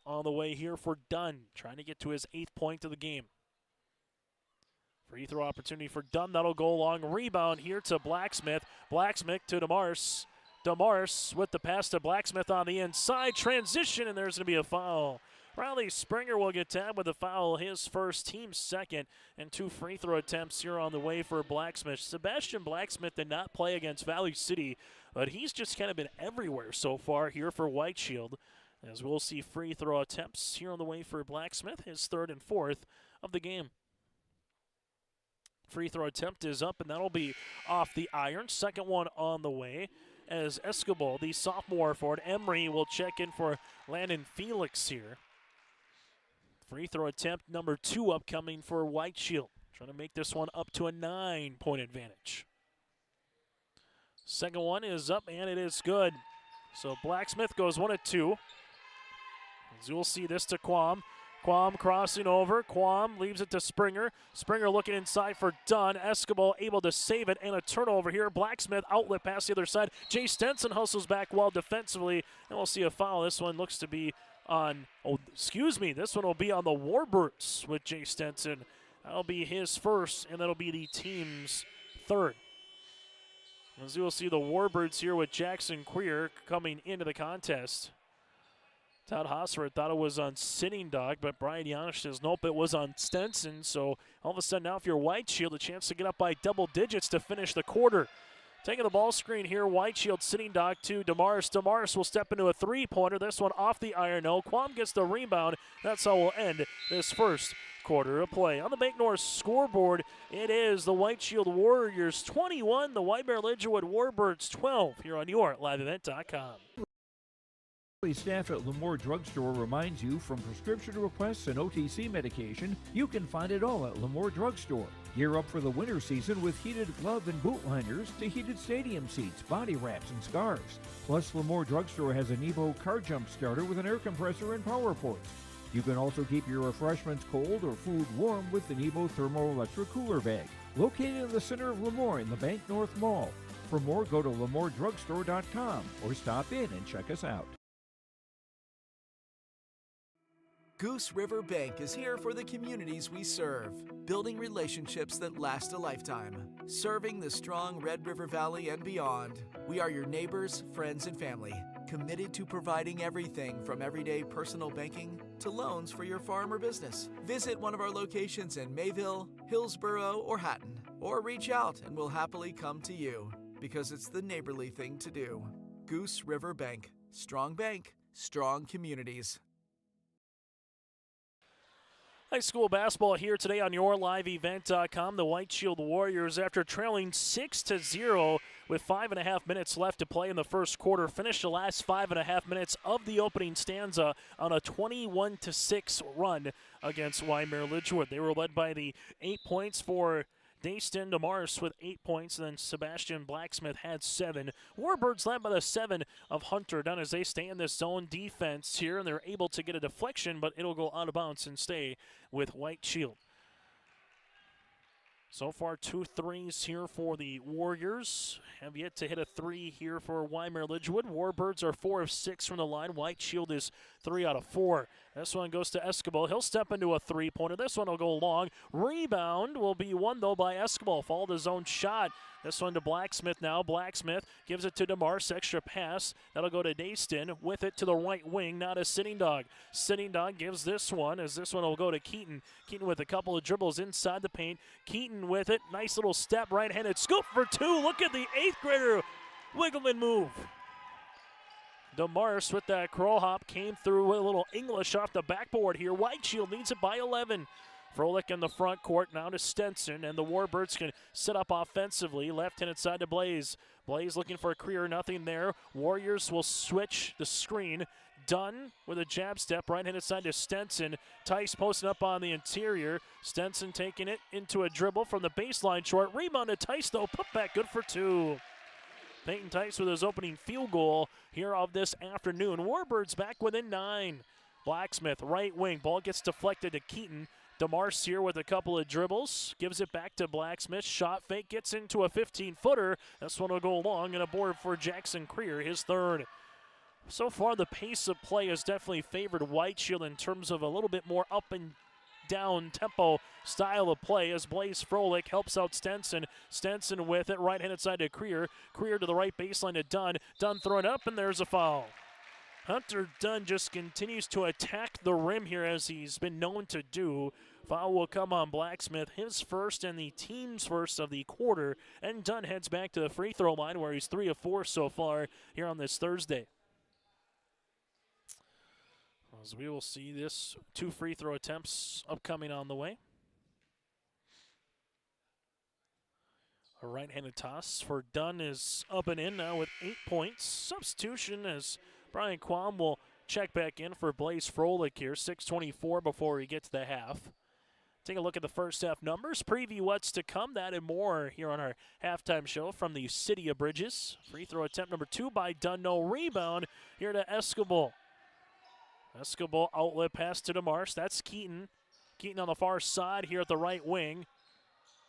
on the way here for Dunn, trying to get to his 8th point of the game. Free throw opportunity for Dunn. That'll go long. Rebound here to Blacksmith. Blacksmith to DeMars. DeMars with the pass to Blacksmith on the inside. Transition, and there's going to be a foul. Riley Springer will get tabbed with a foul, his first, team 2nd, and 2 free throw attempts here on the way for Blacksmith. Sebastian Blacksmith did not play against Valley City, but he's just kind of been everywhere so far here for White Shield. As we'll see free throw attempts here on the way for Blacksmith, his 3rd and 4th of the game. Free throw attempt is up, and that'll be off the iron. 2nd one on the way. As Escobar, the sophomore forward, Emery will check in for Landon Felix here. Free throw attempt number 2 upcoming for White Shield. Trying to make this one up to a 9-point advantage. 2nd one is up, and it is good. So Blacksmith goes 1 of 2. As you'll see this to Quam. Quam crossing over. Quam leaves it to Springer. Springer looking inside for Dunn. Escobar able to save it, and a turnover here. Blacksmith outlet pass the other side. Jay Stenson hustles back well defensively, and we'll see a foul. This one looks to be on, this one will be on the Warbirds with Jay Stenson. That'll be his 1st, and that'll be the team's 3rd. As you will see the Warbirds here with Jackson Queer coming into the contest. Todd Hosford thought it was on Sitting Dog, but Brian Janisch says nope, it was on Stenson. So all of a sudden now if you're White Shield, a chance to get up by double digits to finish the quarter. Taking the ball screen here, White Shield Sitting Dog to DeMars. DeMars will step into a 3-pointer. This one off the iron. No, Quam gets the rebound. That's how we'll end this first quarter of play. On the Bank North scoreboard, it is the White Shield Warriors 21, the Wyndmere Lidgerwood Warbirds 12 here on your liveevent.com. Staff at Lemoore Drugstore reminds you, from prescription requests and OTC medication, you can find it all at Lemoore Drugstore. Gear up for the winter season with heated glove and boot liners to heated stadium seats, body wraps, and scarves. Plus, Lemoore Drugstore has a Nebo car jump starter with an air compressor and power ports. You can also keep your refreshments cold or food warm with the Nebo thermoelectric cooler bag. Located in the center of Lemoore in the Bank North Mall. For more, go to LemooreDrugstore.com or stop in and check us out. Goose River Bank is here for the communities we serve, building relationships that last a lifetime, serving the strong Red River Valley and beyond. We are your neighbors, friends, and family. committed to providing everything from everyday personal banking to loans for your farm or business. Visit one of our locations in Mayville, Hillsborough, or Hatton, or reach out and we'll happily come to you because it's the neighborly thing to do. Goose River Bank, strong communities. High school basketball here today on YourLiveEvent.com. The White Shield Warriors, after trailing 6-0 with 5.5 minutes left to play in the first quarter, finished the last 5.5 minutes of the opening stanza on a 21-6 run against Wyndmere Lidgerwood. They were led by the 8 points for Dayston DeMars with 8 points, and then Sebastian Blacksmith had 7. Warbirds led by the 7 of Hunter Dunn as they stay in this zone defense here, and they're able to get a deflection, but it'll go out of bounds and stay with White Shield. So far, 2 threes here for the Warriors. Have yet to hit a 3 here for Wyndmere Lidgerwood. Warbirds are 4 of 6 from the line. White Shield is 3 out of 4. This one goes to Escobar. He'll step into a 3-pointer. This one will go long. Rebound will be won, though, by Escobar. Followed his own shot. This one to Blacksmith now. Blacksmith gives it to DeMars. Extra pass. That'll go to Dayston. With it to the right wing. Now to Sitting Dog. Sitting Dog gives this one, as this one will go to Keaton. Keaton with a couple of dribbles inside the paint. Keaton with it. Nice little step. Right-handed scoop for 2. Look at the 8th grader Wiggleman move. DeMars with that crawl hop came through with a little English off the backboard here. White Shield leads it by 11. Froelich in the front court now to Stenson, and the Warbirds can set up offensively. Left-handed side to Blaze. Blaze looking for a career, nothing there. Warriors will switch the screen. Dunn with a jab step, right-handed side to Stenson. Tice posting up on the interior. Stenson taking it into a dribble from the baseline short. Rebound to Tice, though. Put back good for 2. Peyton Tice with his opening field goal here of this afternoon. Warbirds back within 9. Blacksmith, right wing. Ball gets deflected to Keaton. DeMars here with a couple of dribbles. Gives it back to Blacksmith. Shot fake gets into a 15-footer. This one will go long and a board for Jackson Creer, his 3rd. So far, the pace of play has definitely favored White Shield in terms of a little bit more up and down tempo style of play as Blaze Froelich helps out Stenson. Stenson with it, right-handed side to Creer. Creer to the right baseline to Dunn. Dunn throwing up, and there's a foul. Hunter Dunn just continues to attack the rim here as he's been known to do. Foul will come on Blacksmith, his first and the team's first of the quarter, and Dunn heads back to the free throw line where he's 3 of 4 so far here on this Thursday. As we will see this 2 free throw attempts upcoming on the way. A right-handed toss for Dunn is up and in now with 8 points. Substitution as Brian Quam will check back in for Blaze Froelich here. 6:24 before we get to the half. Take a look at the first half numbers. Preview what's to come. That and more here on our halftime show from the City of Bridges. Free throw attempt number 2 by Dunn. No rebound here to Escobar. Escobar outlet pass to DeMars. That's Keaton. Keaton on the far side here at the right wing.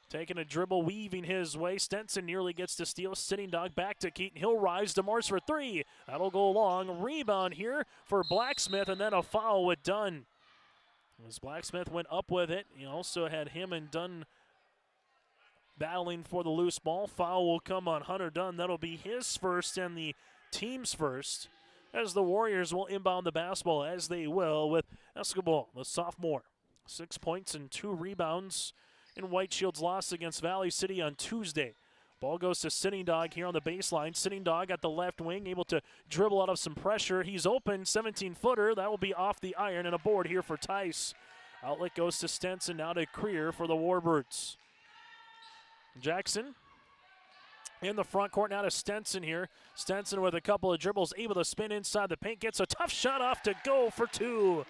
Taking a dribble, weaving his way. Stenson nearly gets to steal. Sitting Dog back to Keaton. He'll rise. DeMars for 3. That'll go long. Rebound here for Blacksmith, and then a foul with Dunn. As Blacksmith went up with it, he also had him and Dunn battling for the loose ball. Foul will come on Hunter Dunn. That'll be his first and the team's first, as the Warriors will inbound the basketball, as they will with Escobar, the sophomore. 6 points and 2 rebounds in White Shield's loss against Valley City on Tuesday. Ball goes to Sitting Dog here on the baseline. Sitting Dog at the left wing, able to dribble out of some pressure. He's open, 17-footer. That will be off the iron and a board here for Tice. Outlet goes to Stenson, now to Creer for the Warbirds. Jackson in the front court, now to Stenson here. Stenson with a couple of dribbles, able to spin inside the paint, gets a tough shot off to go for 2.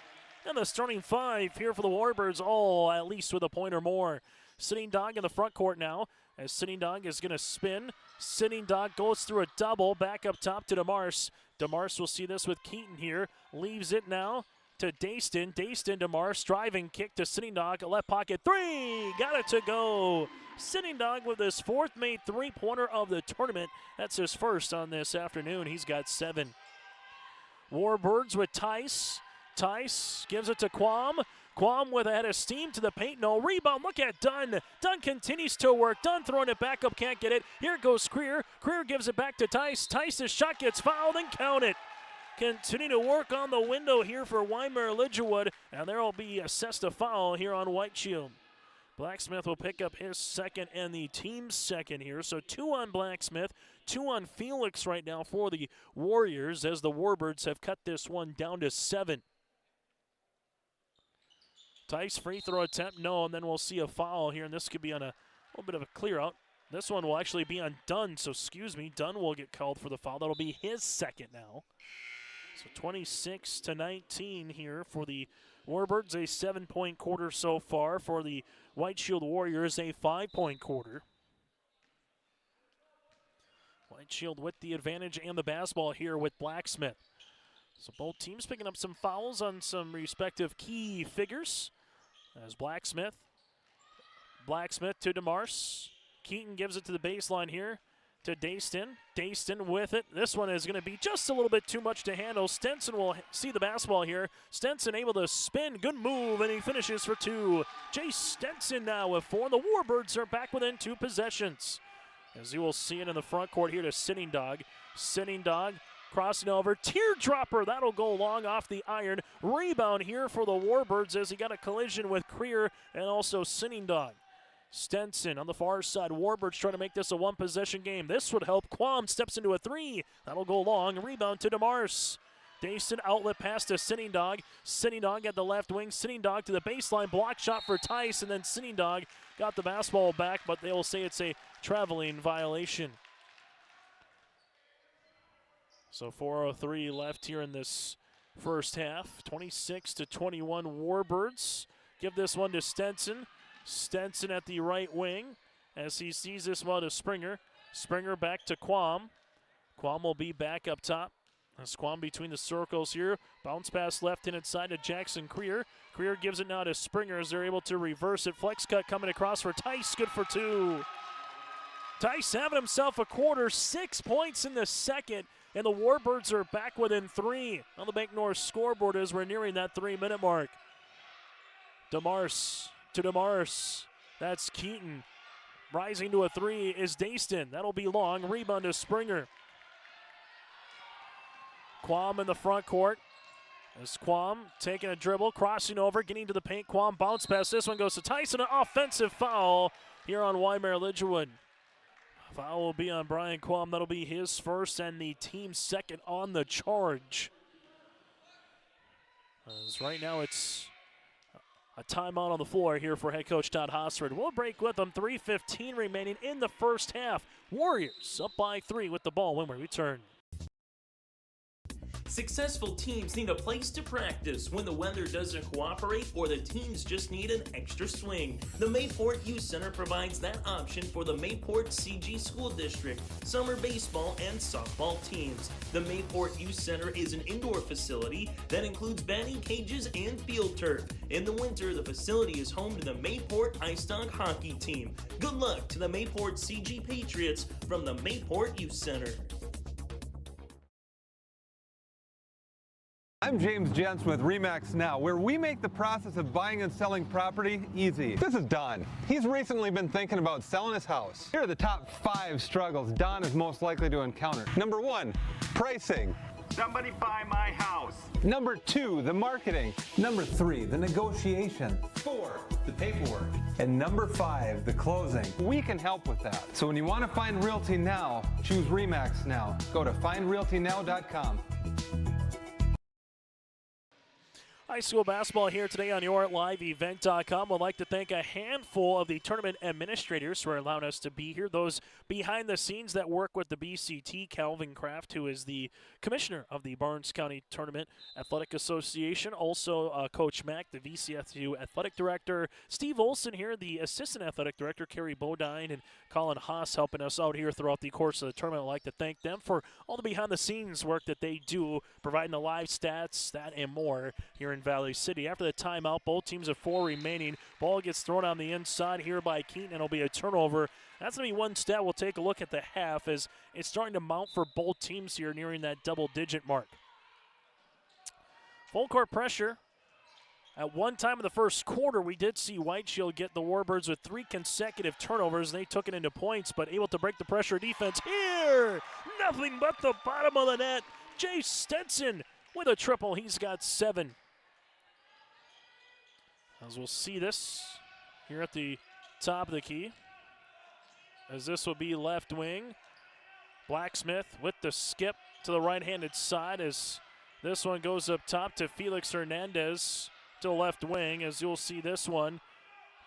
And the starting 5 here for the Warbirds, all at least with a point or more. Sitting Dog in the front court now, as Sitting Dog is going to spin. Sitting Dog goes through a double, back up top to DeMars. DeMars will see this with Keaton here. Leaves it now to Dayston. Dayston, DeMars, driving kick to Sitting Dog. A left pocket 3, got it to go. Sitting Dog with his 4th made 3-pointer of the tournament. That's his first on this afternoon. He's got 7. Warbirds with Tice. Tice gives it to Quam. Quam with a head of steam to the paint. No rebound. Look at Dunn. Dunn continues to work. Dunn throwing it back up. Can't get it. Here goes Creer. Creer gives it back to Tice. Tice's shot gets fouled and count it. continue to work on the window here for Wyndmere Lidgerwood, and there will be assessed a foul here on White Shield. Blacksmith will pick up his second and the team's second here. So 2 on Blacksmith, 2 on Felix right now for the Warriors as the Warbirds have cut this one down to 7. Tice free throw attempt, no, and then we'll see a foul here, and this could be on a little bit of a clear out. This one will actually be on Dunn, so excuse me, Dunn will get called for the foul. That'll be his second now. So 26-19 here for the Warbirds, a 7-point quarter so far. For the White Shield Warriors, a 5-point quarter. White Shield with the advantage and the basketball here with Blacksmith. So both teams picking up some fouls on some respective key figures. As Blacksmith to DeMars. Keaton gives it to the baseline here to Dayston. Dayston with it. This one is going to be just a little bit too much to handle. Stenson will see the basketball here. Stenson able to spin. Good move, and he finishes for 2. Jay Stenson now with 4. The Warbirds are back within 2 possessions. As you will see it in the front court here to Sitting Dog. Sitting Dog crossing over. Teardropper. That'll go long off the iron. Rebound here for the Warbirds as he got a collision with Creer and also Sitting Dog. Stenson on the far side. Warbirds trying to make this a 1-possession game. This would help. Quam steps into a 3. That'll go long. Rebound to DeMars. Dayston outlet pass to Sitting Dog. Sitting Dog at the left wing. Sitting Dog to the baseline. Block shot for Tice, and then Sitting Dog got the basketball back, but they will say it's a traveling violation. So 4:03 left here in this first half. 26-21 Warbirds. Give this one to Stenson. Stenson at the right wing as he sees this one to Springer. Springer back to Quam. Quam will be back up top. As Quam between the circles here. Bounce pass left in inside to Jackson Creer. Creer gives it now to Springer as they're able to reverse it. Flex cut coming across for Tice. Good for 2. Tice having himself a quarter. 6 points in the second. And the Warbirds are back within 3 on the Bank North scoreboard as we're nearing that 3-minute mark. DeMars to DeMars. That's Keaton. Rising to a 3 is Dayston. That'll be long. Rebound to Springer. Quam in the front court. As Quam taking a dribble, crossing over, getting to the paint. Quam bounce pass. This one goes to Tyson. An offensive foul here on Wyndmere Lidgerwood. Foul will be on Brian Quam. That'll be his first and the team's second on the charge. As right now it's a timeout on the floor here for head coach Todd Hosford. We'll break with them. 3:15 remaining in the first half. Warriors up by 3 with the ball when we return. Successful teams need a place to practice when the weather doesn't cooperate or the teams just need an extra swing. The Mayport Youth Center provides that option for the Mayport CG School District, summer baseball and softball teams. The Mayport Youth Center is an indoor facility that includes batting cages and field turf. In the winter, the facility is home to the Mayport Ice Dog hockey team. Good luck to the Mayport CG Patriots from the Mayport Youth Center. I'm James Jensen with RE/MAX Now, where we make the process of buying and selling property easy. This is Don. He's recently been thinking about selling his house. Here are the top 5 struggles Don is most likely to encounter. Number 1, pricing. Somebody buy my house. Number 2, the marketing. Number 3, the negotiation. 4, the paperwork. And number 5, the closing. We can help with that. So when you want to find Realty Now, choose RE/MAX Now. Go to findrealtynow.com. High school basketball here today on YourLiveEvent.com. We'd like to thank a handful of the tournament administrators for allowing us to be here. Those behind the scenes that work with the BCT, Calvin Kraft, who is the commissioner of the Barnes County Tournament Athletic Association. Also, Coach Mack, the VCSU athletic director. Steve Olson here, the assistant athletic director. Kerry Bodine and Colin Haas helping us out here throughout the course of the tournament. I'd like to thank them for all the behind the scenes work that they do, providing the live stats, that and more here in Valley City. After the timeout, both teams have 4 remaining. Ball gets thrown on the inside here by Keaton, and it'll be a turnover. That's going to be one stat. We'll take a look at the half as it's starting to mount for both teams here, nearing that double-digit mark. Full court pressure. At one time in the first quarter, we did see White Shield get the Warbirds with 3 consecutive turnovers. They took it into points, but able to break the pressure defense here. Nothing but the bottom of the net. Jay Stenson with a triple. He's got 7. As we'll see this here at the top of the key. As this will be left wing. Blacksmith with the skip to the right-handed side as this one goes up top to Felix Hernandez to the left wing. As you'll see this one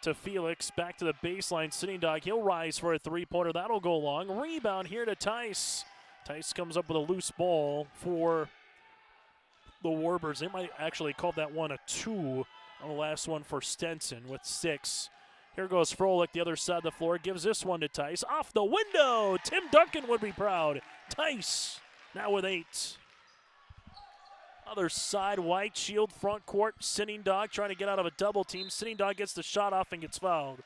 to Felix, back to the baseline. Sitting Dog, he'll rise for a three-pointer. That'll go long. Rebound here to Tice. Tice comes up with a loose ball for the Warbirds. They might actually call that one a 2 on the last one for Stenson with 6. Here goes Froelich, the other side of the floor, gives this one to Tice. Off the window! Tim Duncan would be proud. Tice now with 8. Other side, White Shield, front court, Sitting Dog trying to get out of a double team. Sitting Dog gets the shot off and gets fouled.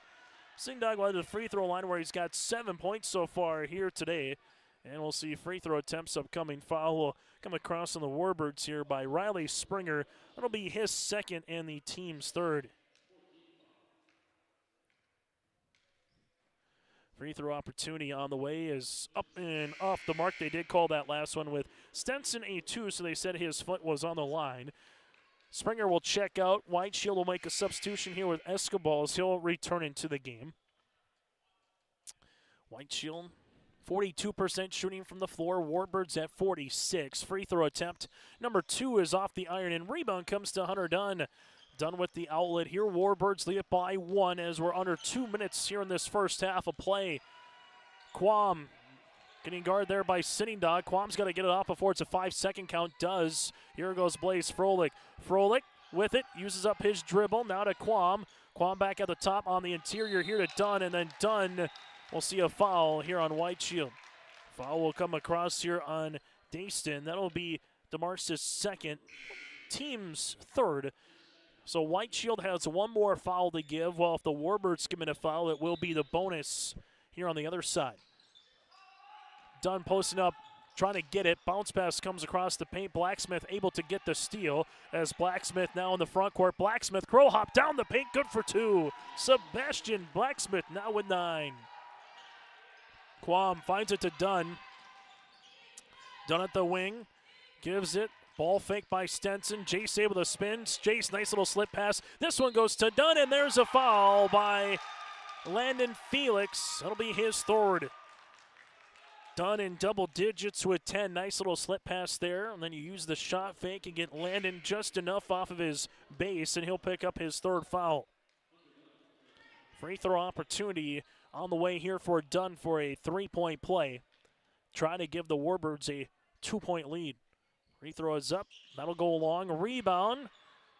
Sitting Dog will have the free throw line where he's got 7 points so far here today. And we'll see free throw attempts upcoming. Foul will come across on the Warbirds here by Riley Springer. That'll be his second and the team's third. Free throw opportunity on the way is up and off the mark. They did call that last one with Stenson a 2, so they said his foot was on the line. Springer will check out. White Shield will make a substitution here with Escobar as he'll return into the game. White Shield, 42% shooting from the floor. Warbirds at 46. Free throw attempt number 2 is off the iron, and rebound comes to Hunter Dunn. Dunn with the outlet here. Warbirds lead it by 1 as we're under 2 minutes here in this first half of play. Quam getting guard there by Sitting Dog. Quam's got to get it off before it's a 5-second count. Does. Here goes Blaze Froelich. Froelich with it, uses up his dribble. Now to Quam. Quam back at the top on the interior here to Dunn, and then Dunn will see a foul here on White Shield. Foul will come across here on Dayston. That'll be DeMars's second, team's third. So White Shield has one more foul to give. Well, if the Warbirds commit a foul, it will be the bonus here on the other side. Dunn posting up, trying to get it. Bounce pass comes across the paint. Blacksmith able to get the steal as Blacksmith now in the front court. Blacksmith crow hop down the paint, good for 2. Sebastian Blacksmith now with 9. Quam finds it to Dunn. Dunn at the wing, gives it. Ball fake by Stenson. Jace able to spin. Jace, nice little slip pass. This one goes to Dunn, and there's a foul by Landon Felix. That'll be his third. Dunn in double digits with 10. Nice little slip pass there. And then you use the shot fake and get Landon just enough off of his base, and he'll pick up his third foul. Free throw opportunity on the way here for Dunn for a 3-point play. Trying to give the Warbirds a 2-point lead. Free throw is up. That'll go long. Rebound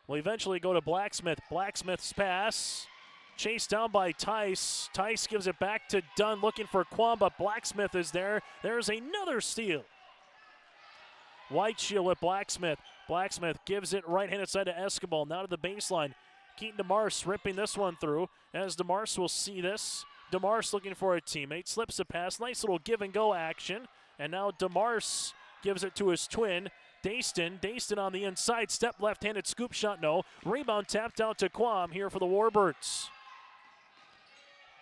will eventually go to Blacksmith. Blacksmith's pass. Chased down by Tice. Tice gives it back to Dunn looking for Quam, but Blacksmith is there. There's another steal. White Shield with Blacksmith. Blacksmith gives it right-handed side to Escobar. Now to the baseline. Keaton DeMars ripping this one through. As DeMars will see this. DeMars looking for a teammate. Slips a pass. Nice little give-and-go action. And now DeMars gives it to his twin. Dayston on the inside, step left-handed scoop shot, no. Rebound tapped out to Quam here for the Warbirds.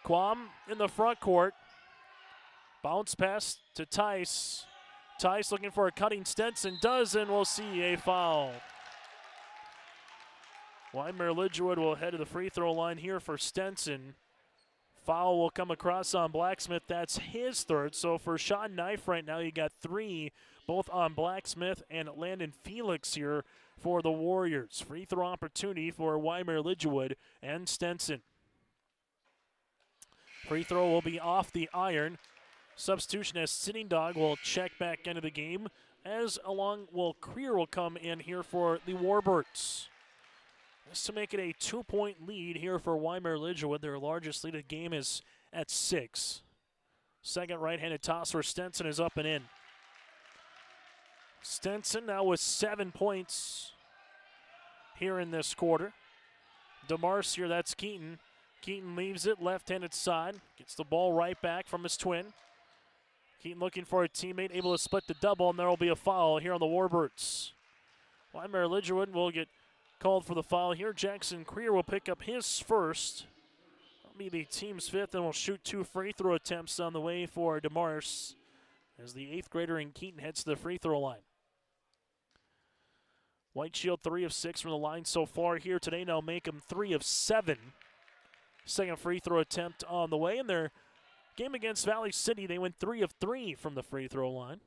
Quam in the front court. Bounce pass to Tice. Tice looking for a cutting Stenson, does, and we'll see a foul. Wyndmere Lidgerwood will head to the free throw line here for Stenson. Foul will come across on Blacksmith. That's his third. So for Sean Knife right now, you got 3, both on Blacksmith and Landon Felix here for the Warriors. Free throw opportunity for Wyndmere Lidgerwood and Stenson. Free throw will be off the iron. Substitution as Sitting Dog will check back into the game. As along will Creer will come in here for the Warbirds. This to make it a 2-point lead here for Wyndmere Lidgerwood. Their largest lead of the game is at 6. Second right-handed toss for Stenson is up and in. Stenson now with 7 points here in this quarter. DeMars here, that's Keaton. Keaton leaves it left-handed side. Gets the ball right back from his twin. Keaton looking for a teammate, able to split the double, and there will be a foul here on the Warbirds. Wyndmere Lidgerwood will get called for the foul here. Jackson Creer will pick up his first. That'll be the team's 5th, and will shoot 2 free throw attempts on the way for DeMars as the 8th grader in Keaton heads to the free throw line. White Shield 3 of 6 from the line so far here today. Now make them 3 of 7. Second free throw attempt on the way. In their game against Valley City, they went 3 of 3 from the free throw line.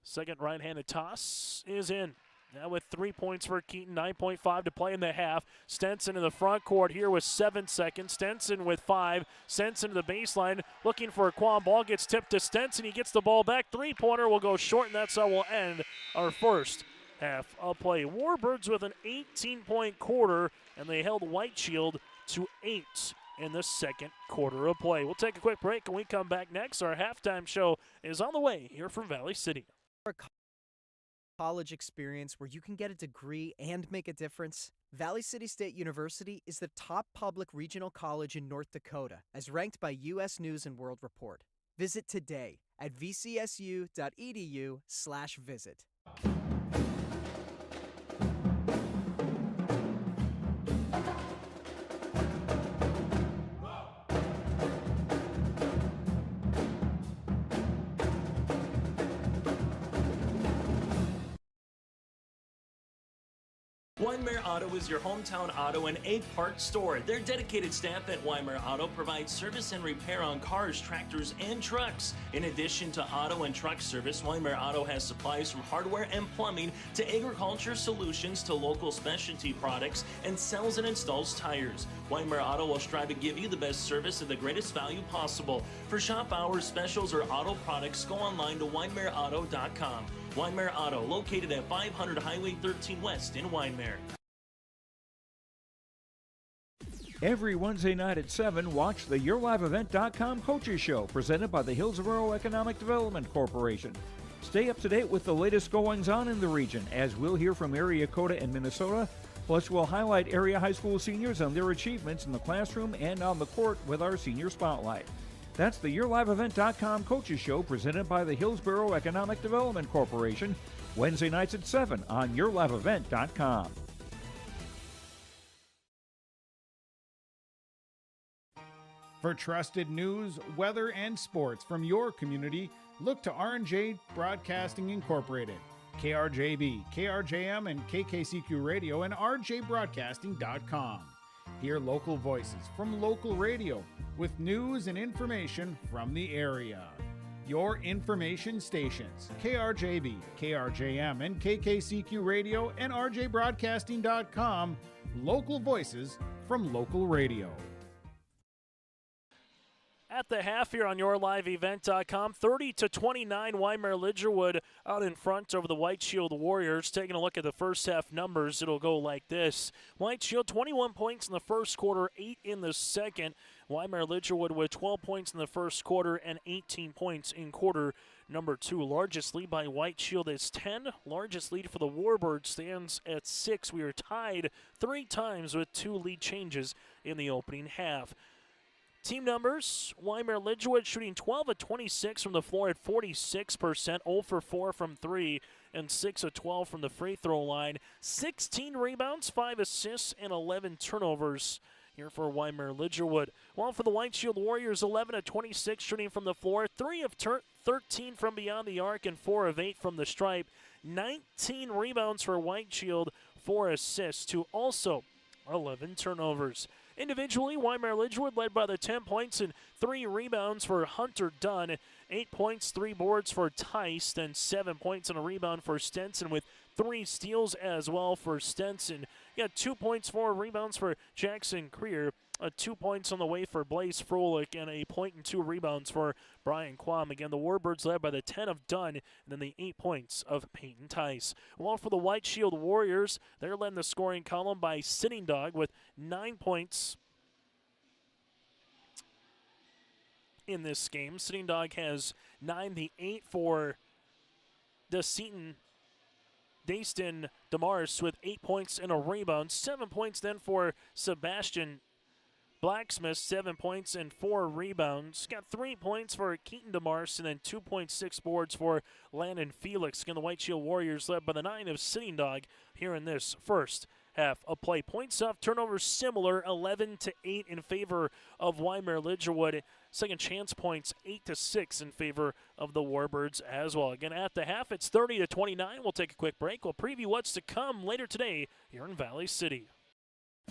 Second right-handed toss is in. Now with 3 points for Keaton, 9.5 to play in the half. Stenson in the front court here with 7 seconds. Stenson with 5. Stenson to the baseline, looking for a Quan. Ball gets tipped to Stenson. He gets the ball back. Three-pointer will go short, and that's how we'll end our first half of play. Warbirds with an 18-point quarter, and they held White Shield to 8 in the second quarter of play. We'll take a quick break. When we come back next, our halftime show is on the way here from Valley City. College experience where you can get a degree and make a difference? Valley City State University is the top public regional college in North Dakota, as ranked by U.S. News and World Report. Visit today at vcsu.edu/visit. Wyndmere Auto is your hometown auto and egg parts store. Their dedicated staff at Wyndmere Auto provides service and repair on cars, tractors, and trucks. In addition to auto and truck service, Wyndmere Auto has supplies from hardware and plumbing to agriculture solutions to local specialty products and sells and installs tires. Wyndmere Auto will strive to give you the best service at the greatest value possible. For shop hours, specials, or auto products, go online to WyndmereAuto.com. Wyndmere Auto, located at 500 Highway 13 West in Wyndmere. Every Wednesday night at 7, watch the YourLiveEvent.com Coaches Show, presented by the Hillsborough Economic Development Corporation. Stay up to date with the latest goings-on in the region, as we'll hear from area COTA and Minnesota. Plus, we'll highlight area high school seniors and their achievements in the classroom and on the court with our Senior Spotlight. That's the YourLiveEvent.com Coaches Show, presented by the Hillsborough Economic Development Corporation, Wednesday nights at 7 on YourLiveEvent.com. For trusted news, weather, and sports from your community, look to R&J Broadcasting Incorporated, KRJB, KRJM, and KKCQ Radio, and rjbroadcasting.com. Hear local voices from local radio with news and information from the area. Your information stations, KRJB, KRJM, and KKCQ Radio, and rjbroadcasting.com. Local voices from local radio. At the half here on YourLiveEvent.com, 30-29, Wyndmere Lidgerwood out in front over the White Shield Warriors. Taking a look at the first half numbers, it'll go like this. White Shield, 21 points in the first quarter, 8 in the second. Wyndmere Lidgerwood with 12 points in the first quarter and 18 points in quarter number 2. Largest lead by White Shield is 10. Largest lead for the Warbirds stands at 6. We are tied 3 times with 2 lead changes in the opening half. Team numbers, Wyndmere Lidgerwood shooting 12 of 26 from the floor at 46%, 0 for 4 from 3, and 6 of 12 from the free throw line. 16 rebounds, 5 assists, and 11 turnovers here for Wyndmere Lidgerwood. While for the White Shield Warriors, 11 of 26 shooting from the floor, 3 of 13 from beyond the arc, and 4 of 8 from the stripe. 19 rebounds for White Shield, 4 assists to also 11 turnovers. Individually, Wyndmere Lidgerwood led by the 10 points and 3 rebounds for Hunter Dunn, 8 points, 3 boards for Tice, then 7 points and a rebound for Stenson with 3 steals as well for Stenson. You got 2 points, 4 rebounds for Jackson Creer, 2 points on the way for Blaze Froelich, and a point and 2 rebounds for Brian Quam. Again, the Warbirds led by the 10 of Dunn, and then the 8 points of Peyton Tice. While for the White Shield Warriors, they're led in the scoring column by Sitting Dog with 9 points in this game. Sitting Dog has 9, the 8 for Dayston Demars with 8 points and a rebound. 7 points then for Sebastian Blacksmith, 7 points and 4 rebounds. Got 3 points for Keaton DeMars and then 2.6 boards for Landon Felix. Again, the White Shield Warriors led by the 9 of Sitting Dog here in this first half of play. Points off turnovers similar, 11-8 in favor of Wyndmere Lidgerwood. Second chance points, 8-6 in favor of the Warbirds as well. Again, at the half, it's 30-29. We'll take a quick break. We'll preview what's to come later today here in Valley City.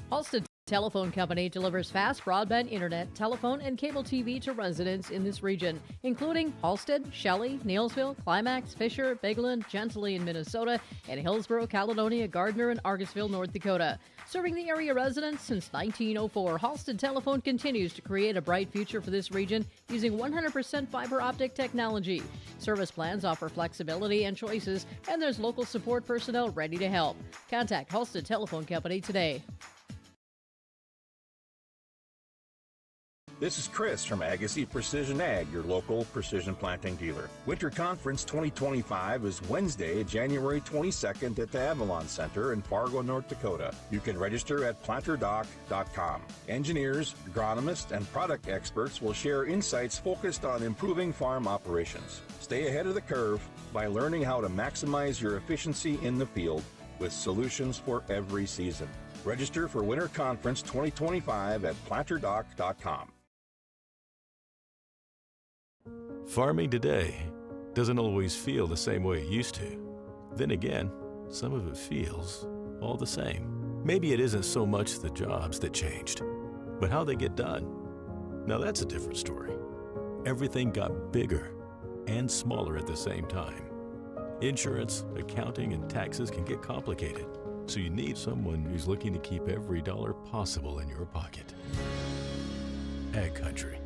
Halstead Telephone Company delivers fast broadband internet, telephone, and cable TV to residents in this region, including Halstead, Shelley, Neillsville, Climax, Fisher, Bigland, Gentilly in Minnesota, and Hillsborough, Caledonia, Gardner, and Argusville, North Dakota. Serving the area residents since 1904, Halstead Telephone continues to create a bright future for this region using 100% fiber optic technology. Service plans offer flexibility and choices, and there's local support personnel ready to help. Contact Halstead Telephone Company today. This is Chris from Agassiz Precision Ag, your local precision planting dealer. Winter Conference 2025 is Wednesday, January 22nd at the Avalon Center in Fargo, North Dakota. You can register at planterdoc.com. Engineers, agronomists, and product experts will share insights focused on improving farm operations. Stay ahead of the curve by learning how to maximize your efficiency in the field with solutions for every season. Register for Winter Conference 2025 at planterdoc.com. Farming today doesn't always feel the same way it used to. Then again, some of it feels all the same. Maybe it isn't so much the jobs that changed, but how they get done. Now that's a different story. Everything got bigger and smaller at the same time. Insurance, accounting, and taxes can get complicated, so you need someone who's looking to keep every dollar possible in your pocket. Ag Country.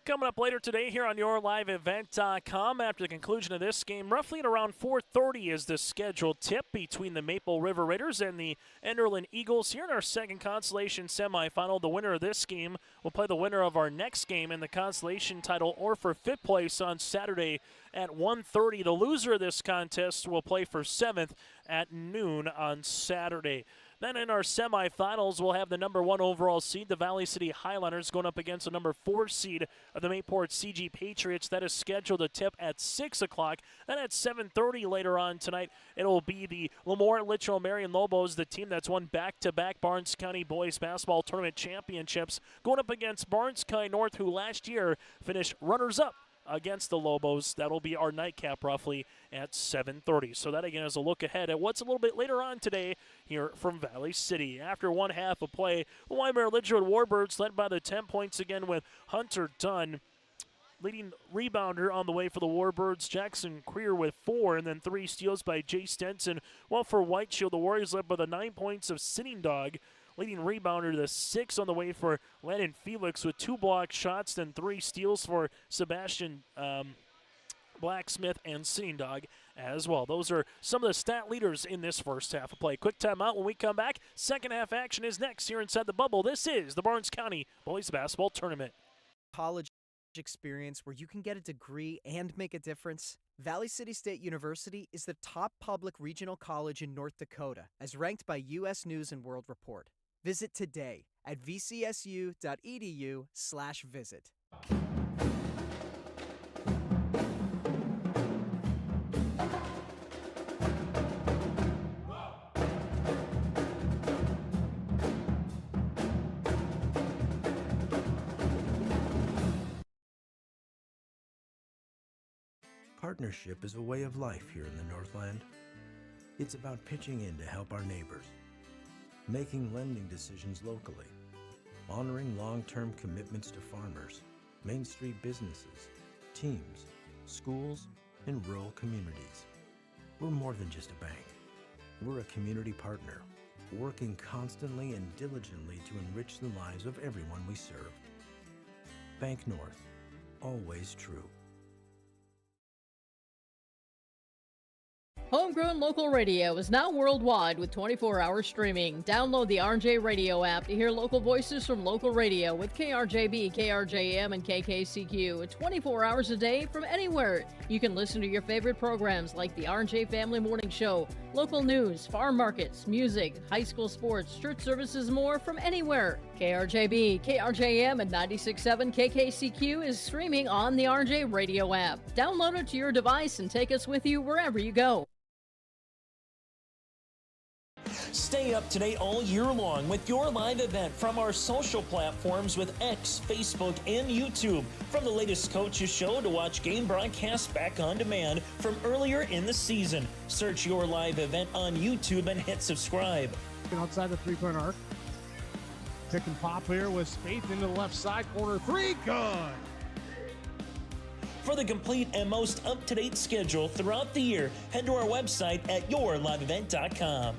Coming up later today here on YourLiveEvent.com after the conclusion of this game, roughly at around 4:30 is the scheduled tip between the Maple River Raiders and the Enderlin Eagles here in our second Consolation semifinal. The winner of this game will play the winner of our next game in the Consolation title or for fifth place on Saturday at 1:30. The loser of this contest will play for seventh at noon on Saturday. Then in our semifinals, we'll have the number 1 overall seed, the Valley City Highlanders, going up against the number 4 seed of the Mayport CG Patriots. That is scheduled to tip at 6 o'clock. Then at 7:30 later on tonight, it will be the Lemoore Litchfield Marion Lobos, the team that's won back-to-back Barnes County Boys Basketball Tournament Championships, going up against Barnes County North, who last year finished runners-up against the Lobos. That'll be our nightcap roughly at 7:30. So that again is a look ahead at what's a little bit later on today here from Valley City. After one half of play, the Wyndmere Lidgerwood Warbirds led by the 10 points again with Hunter Dunn. Leading rebounder on the way for the Warbirds, Jackson Creer with 4, and then 3 steals by Jay Stenson. While for White Shield, the Warriors led by the 9 points of Sitting Dog. Leading rebounder, the 6 on the way for Landon Felix with 2 block shots, then 3 steals for Sebastian Blacksmith and Sitting Dog as well. Those are some of the stat leaders in this first half of play. Quick timeout. When we come back, second half action is next here inside the bubble. This is the Barnes County Boys Basketball Tournament. College experience where you can get a degree and make a difference. Valley City State University is the top public regional college in North Dakota, as ranked by U.S. News and World Report. Visit today at vcsu.edu/visit. Partnership is a way of life here in the Northland. It's about pitching in to help our neighbors, making lending decisions locally, honoring long-term commitments to farmers, Main Street businesses, teams, schools, and rural communities. We're more than just a bank. We're a community partner, working constantly and diligently to enrich the lives of everyone we serve. Bank North, always true. Homegrown local radio is now worldwide with 24-hour streaming. Download the RJ Radio app to hear local voices from local radio with KRJB, KRJM, and KKCQ 24 hours a day from anywhere. You can listen to your favorite programs like the RJ Family Morning Show, local news, farm markets, music, high school sports, church services, more from anywhere. KRJB, KRJM, and 96.7 KKCQ is streaming on the RJ Radio app. Download it to your device and take us with you wherever you go. Stay up to date all year long with your live event from our social platforms with X, Facebook, and YouTube. From the latest coaches show to watch game broadcasts back on demand from earlier in the season. Search your live event on YouTube and hit subscribe. Outside the three-point arc. Pick and pop here with Spaeth into the left side corner. Three, good. For the complete and most up-to-date schedule throughout the year, head to our website at yourliveevent.com.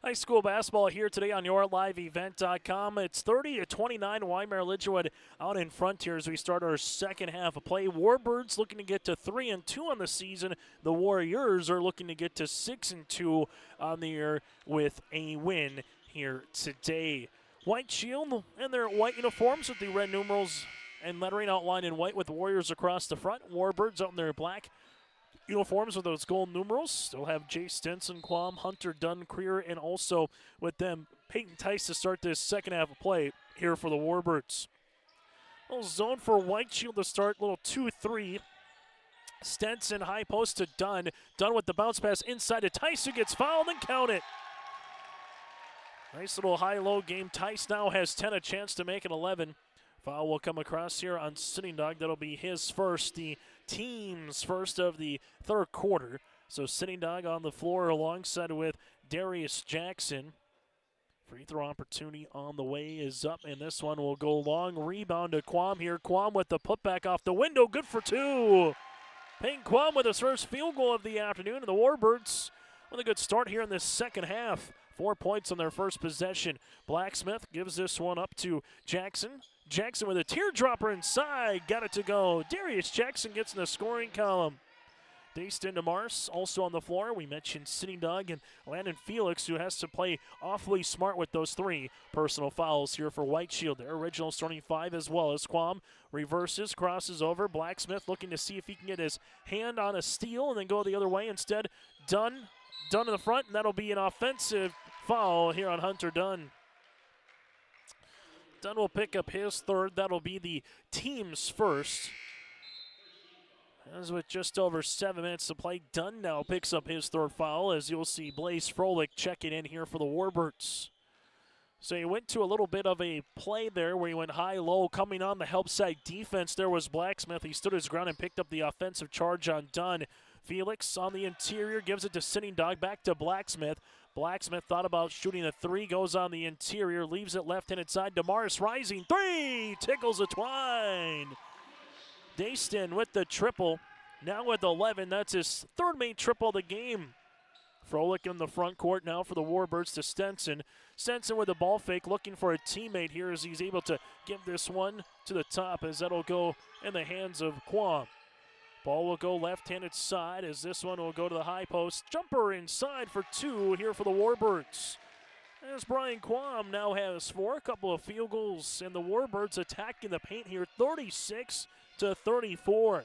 High school basketball here today on yourliveevent.com. It's 30-29. Wyndmere Lidgerwood out in front here as we start our second half of play. Warbirds looking to get to 3-2 on the season. The Warriors are looking to get to 6-2 on the year with a win here today. White Shield in their white uniforms with the red numerals and lettering outlined in white with Warriors across the front. Warbirds out in their black uniforms with those gold numerals. They'll have Jay Stenson, Quam, Hunter, Dunn, Creer, and also with them, Peyton Tice to start this second half of play here for the Warbirds. Little zone for White Shield to start, little 2-3. Stenson, high post to Dunn. Dunn with the bounce pass inside to Tice, who gets fouled and count it. Nice little high-low game. Tice now has 10, a chance to make it 11. Foul will come across here on Sitting Dog. That'll be his first, the team's first of the third quarter. So Sitting Dog on the floor alongside with Darius Jackson. Free throw opportunity on the way is up, and this one will go long. Rebound to Quam here. Quam with the putback off the window. Good for two. Peyton Quam with his first field goal of the afternoon, and the Warbirds with a good start here in this second half. 4 points on their first possession. Blacksmith gives this one up to Jackson. Jackson with a teardropper inside. Got it to go. Darius Jackson gets in the scoring column. Dayston DeMars also on the floor. We mentioned Sitting Dog and Landon Felix, who has to play awfully smart with those 3 personal fouls here for White Shield. Their original starting 5 as well as Quam reverses, crosses over. Blacksmith looking to see if he can get his hand on a steal and then go the other way. Instead, Dunn in the front, and that'll be an offensive foul here on Hunter Dunn. Dunn will pick up his third. That'll be the team's first. As with just over 7 minutes to play, Dunn now picks up his third foul, as you'll see Blaze Froelich checking in here for the Warbirds. So he went to a little bit of a play there where he went high-low. Coming on the help side defense, there was Blacksmith. He stood his ground and picked up the offensive charge on Dunn. Felix on the interior gives it to Sitting Dog, back to Blacksmith. Blacksmith thought about shooting a 3, goes on the interior, leaves it left-handed side. DeMaris rising, 3, tickles the twine. Dayston with the triple, now with 11. That's his third main triple of the game. Froelich in the front court now for the Warbirds to Stenson. Stenson with the ball fake, looking for a teammate here as he's able to give this one to the top, as that'll go in the hands of Quam. Ball will go left-handed side as this one will go to the high post. Jumper inside for 2 here for the Warbirds. As Brian Quam now has 4, a couple of field goals, and the Warbirds attacking the paint here, 36-34.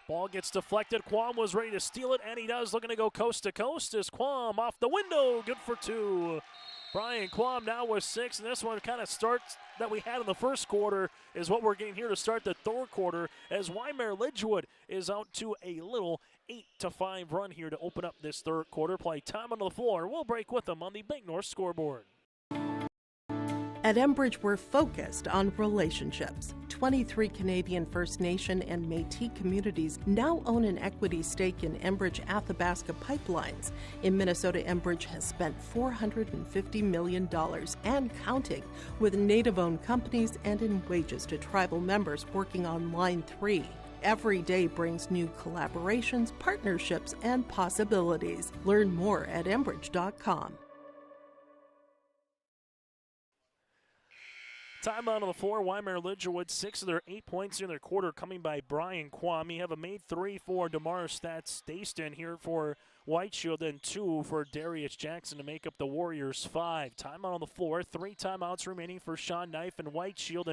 Ball gets deflected. Quam was ready to steal it, and he does. Looking to go coast to coast as Quam off the window. Good for 2. Brian Quam now with 6, and this one kind of starts that we had in the first quarter is what we're getting here to start the third quarter, as Wyndmere Lidgerwood is out to a little 8-5 run here to open up this third quarter. Play time on the floor. We'll break with them on the Bank North scoreboard. At Enbridge, we're focused on relationships. 23 Canadian First Nation and Métis communities now own an equity stake in Enbridge Athabasca Pipelines. In Minnesota, Enbridge has spent $450 million and counting, with Native-owned companies and in wages to tribal members working on Line 3. Every day brings new collaborations, partnerships, and possibilities. Learn more at Enbridge.com. Time out on the floor. Wyndmere Lidgerwood, 6 of their 8 points in their quarter coming by Brian Quam. You have a made 3 for DeMar Dayston here for White Shield, and 2 for Darius Jackson to make up the Warriors' 5. Time out on the floor. 3 timeouts remaining for Sean Knife and White Shield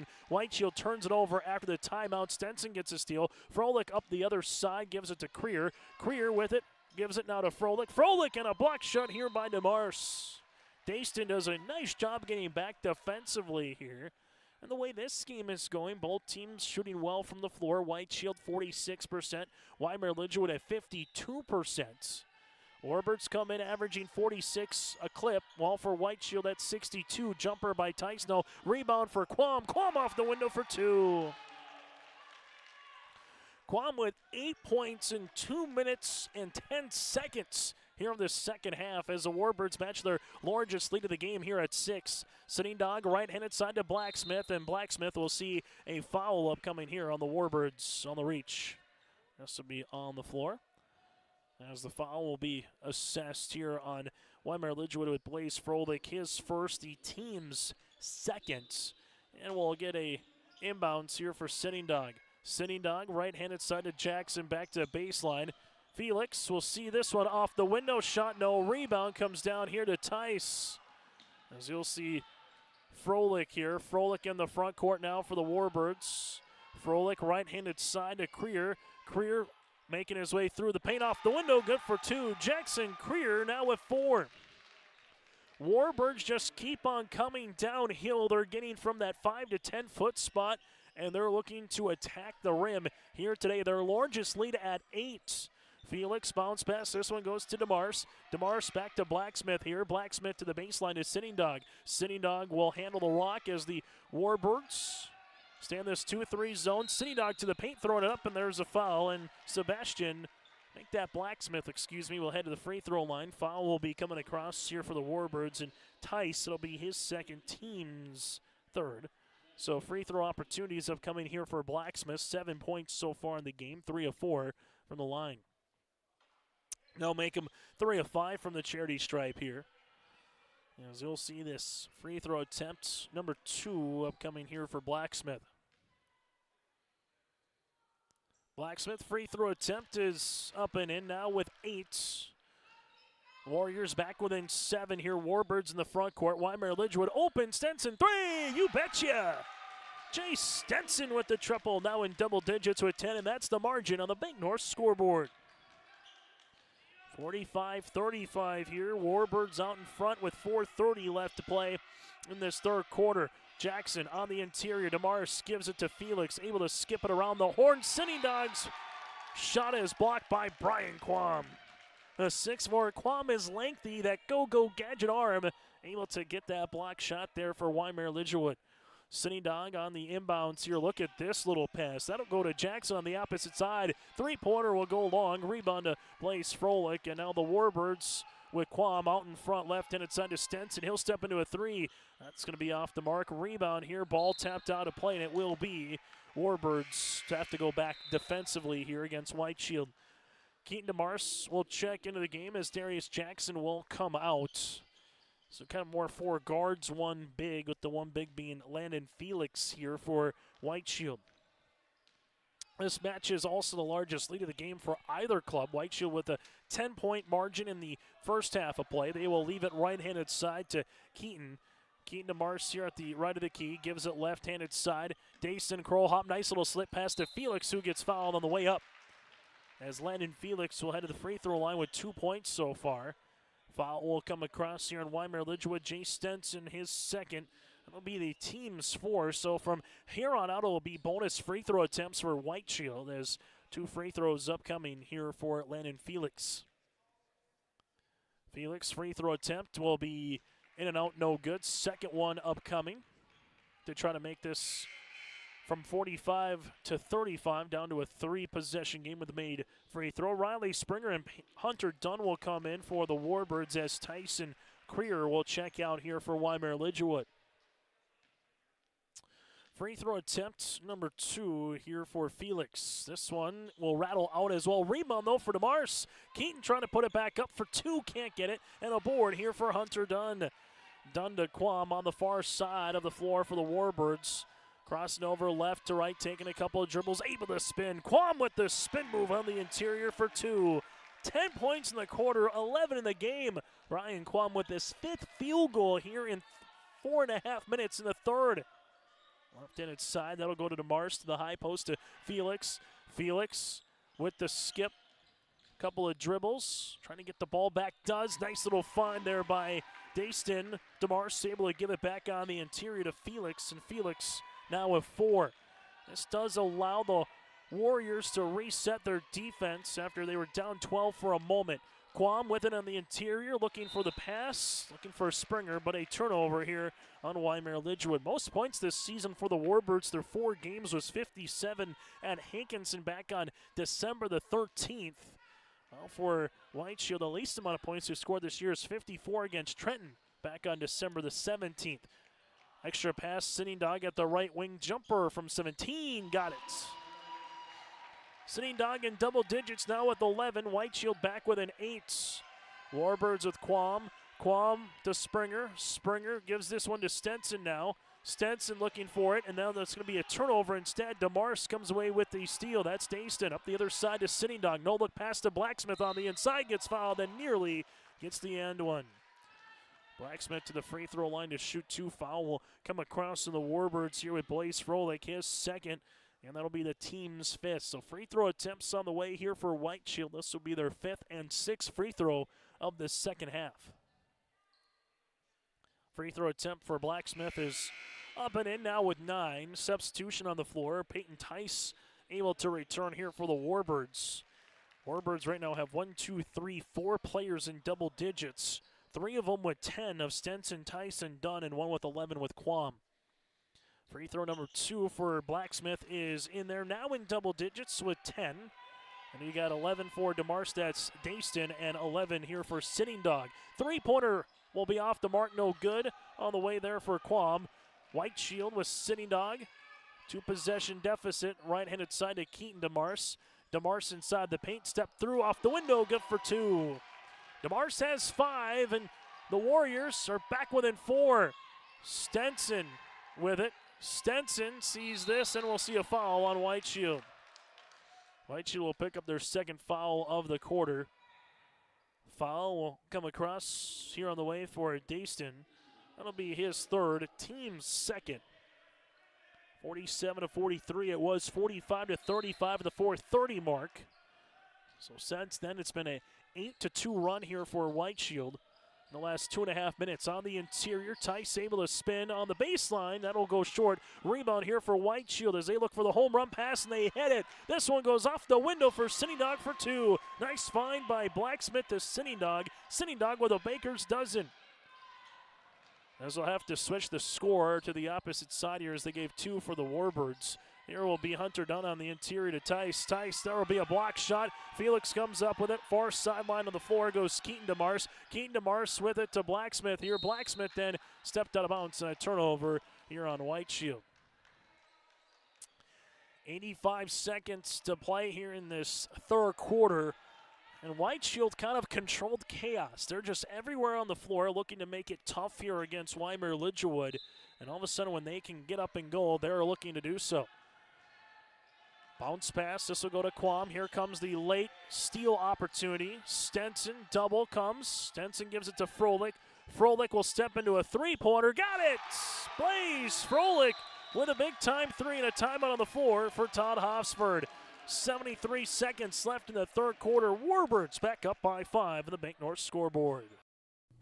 turns it over after the timeout. Stenson gets a steal. Froelich up the other side, gives it to Creer. Creer with it, gives it now to Froelich. Froelich, and a block shot here by DeMars. Dayston does a nice job getting back defensively here. And the way this scheme is going, both teams shooting well from the floor. White Shield 46%, Wyndmere Lidgerwood at 52%. Warbirds come in averaging 46 a clip, while for White Shield at 62. Jumper by Tysno. Rebound for Quam. Quam off the window for 2. Quam with 8 points in 2 minutes and 10 seconds here in the second half as the Warbirds match their largest lead of the game here at 6. Sitting dog right-handed side to Blacksmith, and Blacksmith will see a foul upcoming here on the Warbirds on the reach. This will be on the floor, as the foul will be assessed here on Wyndmere Lidgerwood with Blaze Froelich, his first, the team's second. And we'll get a inbounds here for Sitting Dog. Sitting Dog, right-handed side to Jackson, back to baseline. Felix will see this one off the window, shot no, rebound comes down here to Tice. As you'll see Froelich here. Froelich in the front court now for the Warbirds. Froelich right-handed side to Creer. Creer making his way through the paint off the window, good for 2. Jackson Creer now with 4. Warbirds just keep on coming downhill. They're getting from that 5 to 10 foot spot, and they're looking to attack the rim here today. Their largest lead at 8. Felix bounce pass. This one goes to DeMars. DeMars back to Blacksmith here. Blacksmith to the baseline to Sitting Dog. Sitting Dog will handle the rock as the Warbirds stay in this 2-3 zone. Sitting Dog to the paint, throwing it up, and there's a foul. And Sebastian, make that Blacksmith, will head to the free throw line. Foul will be coming across here for the Warbirds. And Tice, it'll be his second, team's third. So free throw opportunities have come in here for Blacksmith. 7 points so far in the game, 3 of 4 from the line. Now make him 3 of 5 from the charity stripe here. As you'll see this free throw attempt, number 2 upcoming here for Blacksmith. Blacksmith free throw attempt is up and in now with 8. Warriors back within 7 here. Warbirds in the front court. Wyndmere Lidgerwood open. Stenson 3. You betcha. Jay Stenson with the triple, now in double digits with 10, and that's the margin on the Bank North scoreboard. 45-35 here. Warbirds out in front with 4:30 left to play in this third quarter. Jackson on the interior. DeMars gives it to Felix, able to skip it around the horn. Sitting Dogs shot is blocked by Brian Quam. The 6'4" Quam is lengthy. That go-go gadget arm able to get that block shot there for Wyndmere Lidgerwood. Sitting Dog on the inbounds here. Look at this little pass. That'll go to Jackson on the opposite side. Three-pointer will go long. Rebound to Blaze Froelich. And now the Warbirds with Quam out in front, left-handed side to Stenson. He'll step into a 3. That's going to be off the mark. Rebound here. Ball tapped out of play, and it will be Warbirds to have to go back defensively here against White Shield. Keaton DeMars will check into the game as Darius Jackson will come out. So kind of more 4 guards, 1 big, with the 1 big being Landon Felix here for White Shield. This match is also the largest lead of the game for either club. White Shield with a 10-point margin in the first half of play. They will leave it right-handed side to Keaton. Keaton DeMars here at the right of the key, gives it left-handed side. Dayson Kroll hop, nice little slip pass to Felix, who gets fouled on the way up. As Landon Felix will head to the free throw line with 2 points so far. Foul will come across here in Wyndmere Lidgerwood. Jay Stenson, his second. That'll be the team's 4. So from here on out, it will be bonus free throw attempts for White Shield as 2 free throws upcoming here for Landon Felix. Felix free throw attempt will be in and out, no good. Second one upcoming to try to make this from 45 to 35 down to a 3-possession game with a made free throw. Riley Springer and Hunter Dunn will come in for the Warbirds as Tyson Creer will check out here for Wyndmere Lidgerwood. Free throw attempt number 2 here for Felix. This one will rattle out as well. Rebound though for DeMars. Keaton trying to put it back up for 2, can't get it. And a board here for Hunter Dunn. Dunn to Quam on the far side of the floor for the Warbirds. Crossing over left to right, taking a couple of dribbles, able to spin. Quam with the spin move on the interior for 2. 10 points in the quarter, 11 in the game. Ryan Quam with his 5th field goal here in 4.5 minutes in the third. Left-handed side, that'll go to DeMars to the high post to Felix. Felix with the skip. Couple of dribbles, trying to get the ball back. Does. Nice little find there by Dayston. DeMars able to give it back on the interior to Felix, and Felix now with 4. This does allow the Warriors to reset their defense after they were down 12 for a moment. Quam with it on the interior, looking for the pass, looking for a Springer, but a turnover here on Wyndmere Lidgerwood. Most points this season for the Warbirds, their 4 games was 57 at Hankinson back on December the 13th. Well, for White Shield, the least amount of points they scored this year is 54 against Trenton back on December the 17th. Extra pass, Sitting Dog at the right wing jumper from 17, got it. Sitting Dog in double digits now with 11. White Shield back with an 8. Warbirds with Quam. Quam to Springer. Springer gives this one to Stenson now. Stenson looking for it, and now that's going to be a turnover instead. DeMars comes away with the steal. That's Dayston up the other side to Sitting Dog. No look pass to Blacksmith on the inside. Gets fouled and nearly gets the end one. Blacksmith to the free throw line to shoot 2. Foul will come across to the Warbirds here with Blaze Froelich, his second. And that'll be the team's 5th. So free throw attempts on the way here for White Shield. This will be their 5th and 6th free throw of the second half. Free throw attempt for Blacksmith is up and in now with 9. Substitution on the floor. Peyton Tice able to return here for the Warbirds. Warbirds right now have 4 players in double digits. 3 of them with 10 of Stenson, Tice, and Dunn, and 1 with 11 with Quam. Free throw number 2 for Blacksmith is in there now in double digits with 10. And you got 11 for DeMarstad's Dayston and 11 here for Sitting Dog. 3-pointer will be off the mark, no good. On the way there for Quam. White Shield with Sitting Dog. 2-possession deficit, right-handed side to Keaton DeMars. DeMars inside the paint, step through off the window, good for 2. DeMars has 5, and the Warriors are back within 4. Stenson with it. Stenson sees this, and we'll see a foul on White Shield. White Shield will pick up their 2nd foul of the quarter. Foul will come across here on the way for Dayston. That'll be his 3rd, team's 2nd. 47-43. It was 45-35 at the 4:30 mark. So since then, it's been a 8-2 run here for White Shield. In the last 2.5 minutes on the interior, Tice able to spin on the baseline. That'll go short. Rebound here for White Shield as they look for the home run pass, and they hit it. This one goes off the window for Sitting Dog for 2. Nice find by Blacksmith to Sitting Dog. Sitting Dog with a baker's dozen. As they'll have to switch the score to the opposite side here as they gave 2 for the Warbirds. Here will be Hunter Dunn on the interior to Tice. Tice, there will be a block shot. Felix comes up with it. Far sideline on the floor goes Keaton DeMars. Keaton DeMars with it to Blacksmith here. Blacksmith then stepped out of bounds and a turnover here on White Shield. 85 seconds to play here in this 3rd quarter. And White Shield kind of controlled chaos. They're just everywhere on the floor looking to make it tough here against Wyndmere Lidgerwood. And all of a sudden when they can get up and go, they're looking to do so. Bounce pass, this will go to Quam. Here comes the late steal opportunity. Stenson, double comes. Stenson gives it to Froelich. Froelich will step into a 3-pointer. Got it! Blaze Froelich with a big-time 3 and a timeout on the floor for Todd Hofsford. 73 seconds left in the 3rd quarter. Warbirds back up by 5 in the Bank North scoreboard.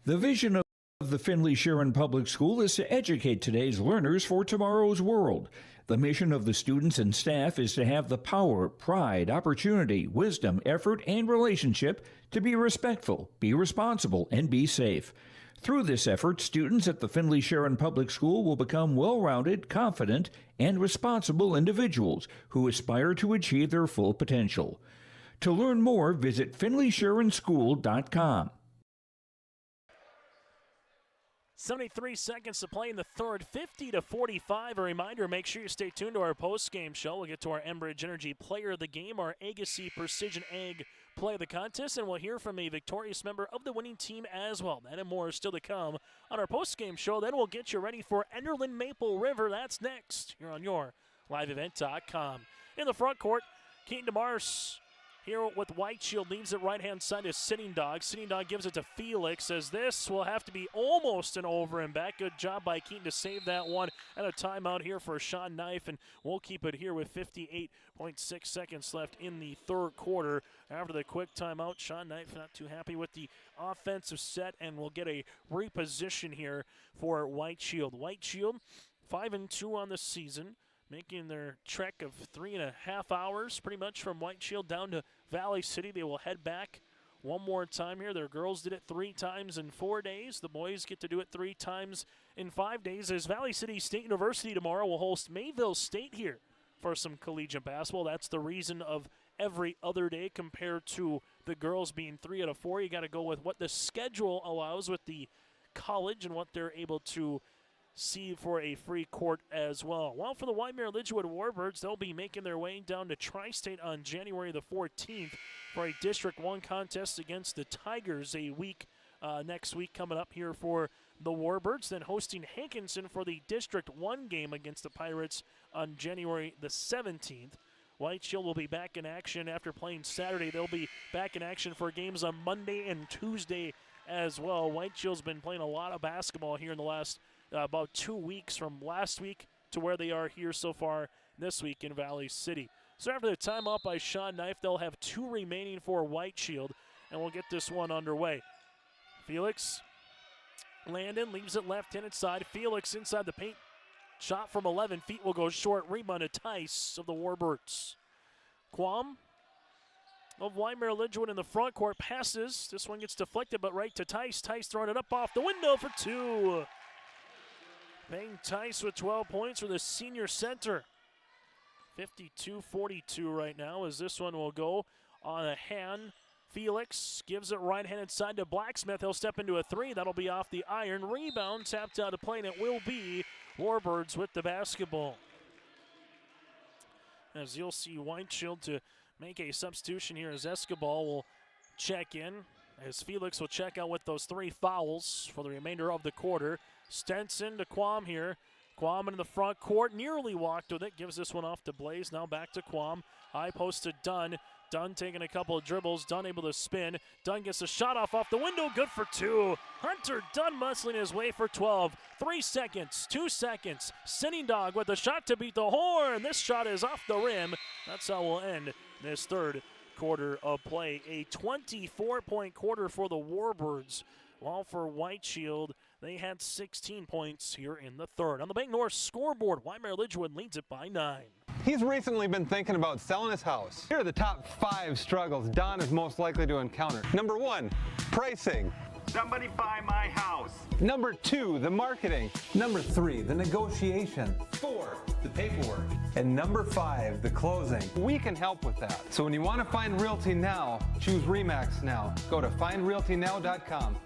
The vision of the Findlay Sharon Public School is to educate today's learners for tomorrow's world. The mission of the students and staff is to have the power, pride, opportunity, wisdom, effort, and relationship to be respectful, be responsible, and be safe. Through this effort, students at the Findlay Sharon Public School will become well-rounded, confident, and responsible individuals who aspire to achieve their full potential. To learn more, visit FindlaySharonSchool.com. 73 seconds to play in the 3rd, 50-45. A reminder, make sure you stay tuned to our post-game show. We'll get to our Enbridge Energy Player of the Game, our Agassi Precision Egg Play of the Contest, and we'll hear from a victorious member of the winning team as well. That and more is still to come on our post-game show. Then we'll get you ready for Enderlin Maple River. That's next here on your liveevent.com. In the front court, Keaton DeMars here with White Shield leaves it right-hand side to Sitting Dog. Sitting Dog gives it to Felix as this will have to be almost an over and back. Good job by Keaton to save that one. And a timeout here for Sean Knife, and we'll keep it here with 58.6 seconds left in the 3rd quarter. After the quick timeout, Sean Knife not too happy with the offensive set, and we'll get a reposition here for White Shield. White Shield 5-2 on the season, making their trek of 3.5 hours pretty much from White Shield down to Valley City. They will head back one more time here. Their girls did it 3 times in 4 days. The boys get to do it 3 times in 5 days, as Valley City State University tomorrow will host Mayville State here for some collegiate basketball. That's the reason of every other day compared to the girls being 3 out of 4. You got to go with what the schedule allows with the college and what they're able to see for a free court as well. Well, for the Wyndmere Lidgerwood Warbirds, they'll be making their way down to Tri-State on January the 14th for a District 1 contest against the Tigers next week coming up here for the Warbirds, then hosting Hankinson for the District 1 game against the Pirates on January the 17th. White Shield will be back in action after playing Saturday. They'll be back in action for games on Monday and Tuesday as well. White Shield's been playing a lot of basketball here in the last about 2 weeks, from last week to where they are here so far this week in Valley City. So after the timeout by Sean Knife, they'll have 2 remaining for White Shield, and we'll get this one underway. Felix Landon leaves it left-handed side. Felix inside the paint. Shot from 11 feet will go short. Rebound to Tice of the Warbirds. Quam of Wyndmere Lidgerwood in the front court passes. This one gets deflected, but right to Tice. Tice throwing it up off the window for 2. Payne Tice with 12 points for the senior center. 52-42 right now, as this one will go on a hand. Felix gives it right-handed side to Blacksmith. He'll step into a 3. That'll be off the iron. Rebound tapped out of play, and it will be Warbirds with the basketball. As you'll see, White Shield to make a substitution here as Escobar will check in, as Felix will check out with those 3 fouls for the remainder of the quarter. Stenson to Quam here. Quam in the front court, nearly walked with it. Gives this one off to Blaze. Now back to Quam. High post to Dunn. Dunn taking a couple of dribbles. Dunn able to spin. Dunn gets a shot off the window. Good for 2. Hunter Dunn muscling his way for 12. 3 seconds, 2 seconds. Sitting Dog with a shot to beat the horn. This shot is off the rim. That's how we'll end this third quarter of play. A 24-point quarter for the Warbirds. While for White Shield, they had 16 points here in the third. On the Bank North scoreboard, Wyndmere Lidgerwood leads it by 9. He's recently been thinking about selling his house. Here are the top 5 struggles Don is most likely to encounter. Number 1, pricing. Somebody buy my house. Number 2, the marketing. Number 3, the negotiation. 4, the paperwork. And number 5, the closing. We can help with that. So when you want to find Realty Now, choose RE/MAX Now. Go to findrealtynow.com.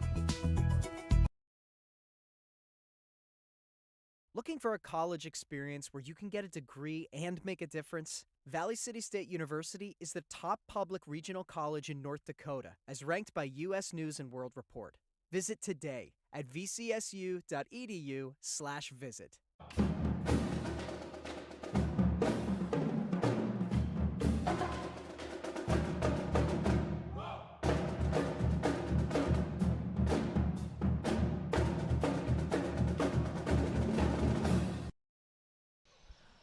Looking for a college experience where you can get a degree and make a difference? Valley City State University is the top public regional college in North Dakota, as ranked by U.S. News and World Report. Visit today at vcsu.edu/visit.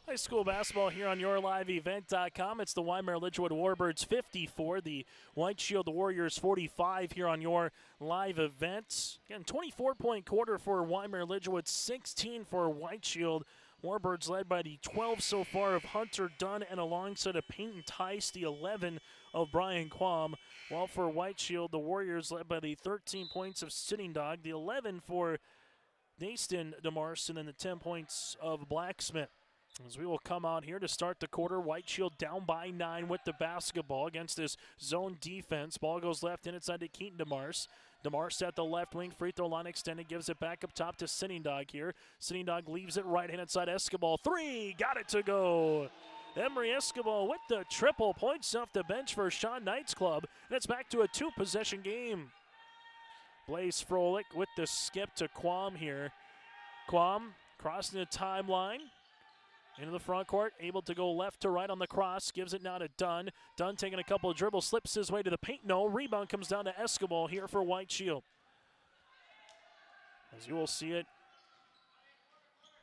High school basketball here on YourLiveEvent.com. It's the Wyndmere Lidgerwood Warbirds 54, the White Shield Warriors 45 here on your live event. Again, 24-point quarter for Wyndmere Lidgerwood, 16 for White Shield. Warbirds led by the 12 so far of Hunter Dunn, and alongside of Peyton Tice, the 11 of Brian Quam. While for White Shield, the Warriors led by the 13 points of Sitting Dog, the 11 for Naston DeMars, and then the 10 points of Blacksmith. As we will come out here to start the quarter, White Shield down by 9 with the basketball against this zone defense. Ball goes left in inside to Keaton DeMars. DeMars at the left wing, free throw line extended, gives it back up top to Sitting Dog here. Sitting Dog leaves it right-handed side. Escobar, 3, got it to go. Emery Escobar with the triple, points off the bench for Sean Knight's club, and it's back to a 2-possession game. Blaze Froelich with the skip to Quam here. Quam crossing the timeline. Into the front court, able to go left to right on the cross, gives it now to Dunn. Dunn taking a couple of dribbles, slips his way to the paint. No, rebound comes down to Escobar here for White Shield. As you will see it,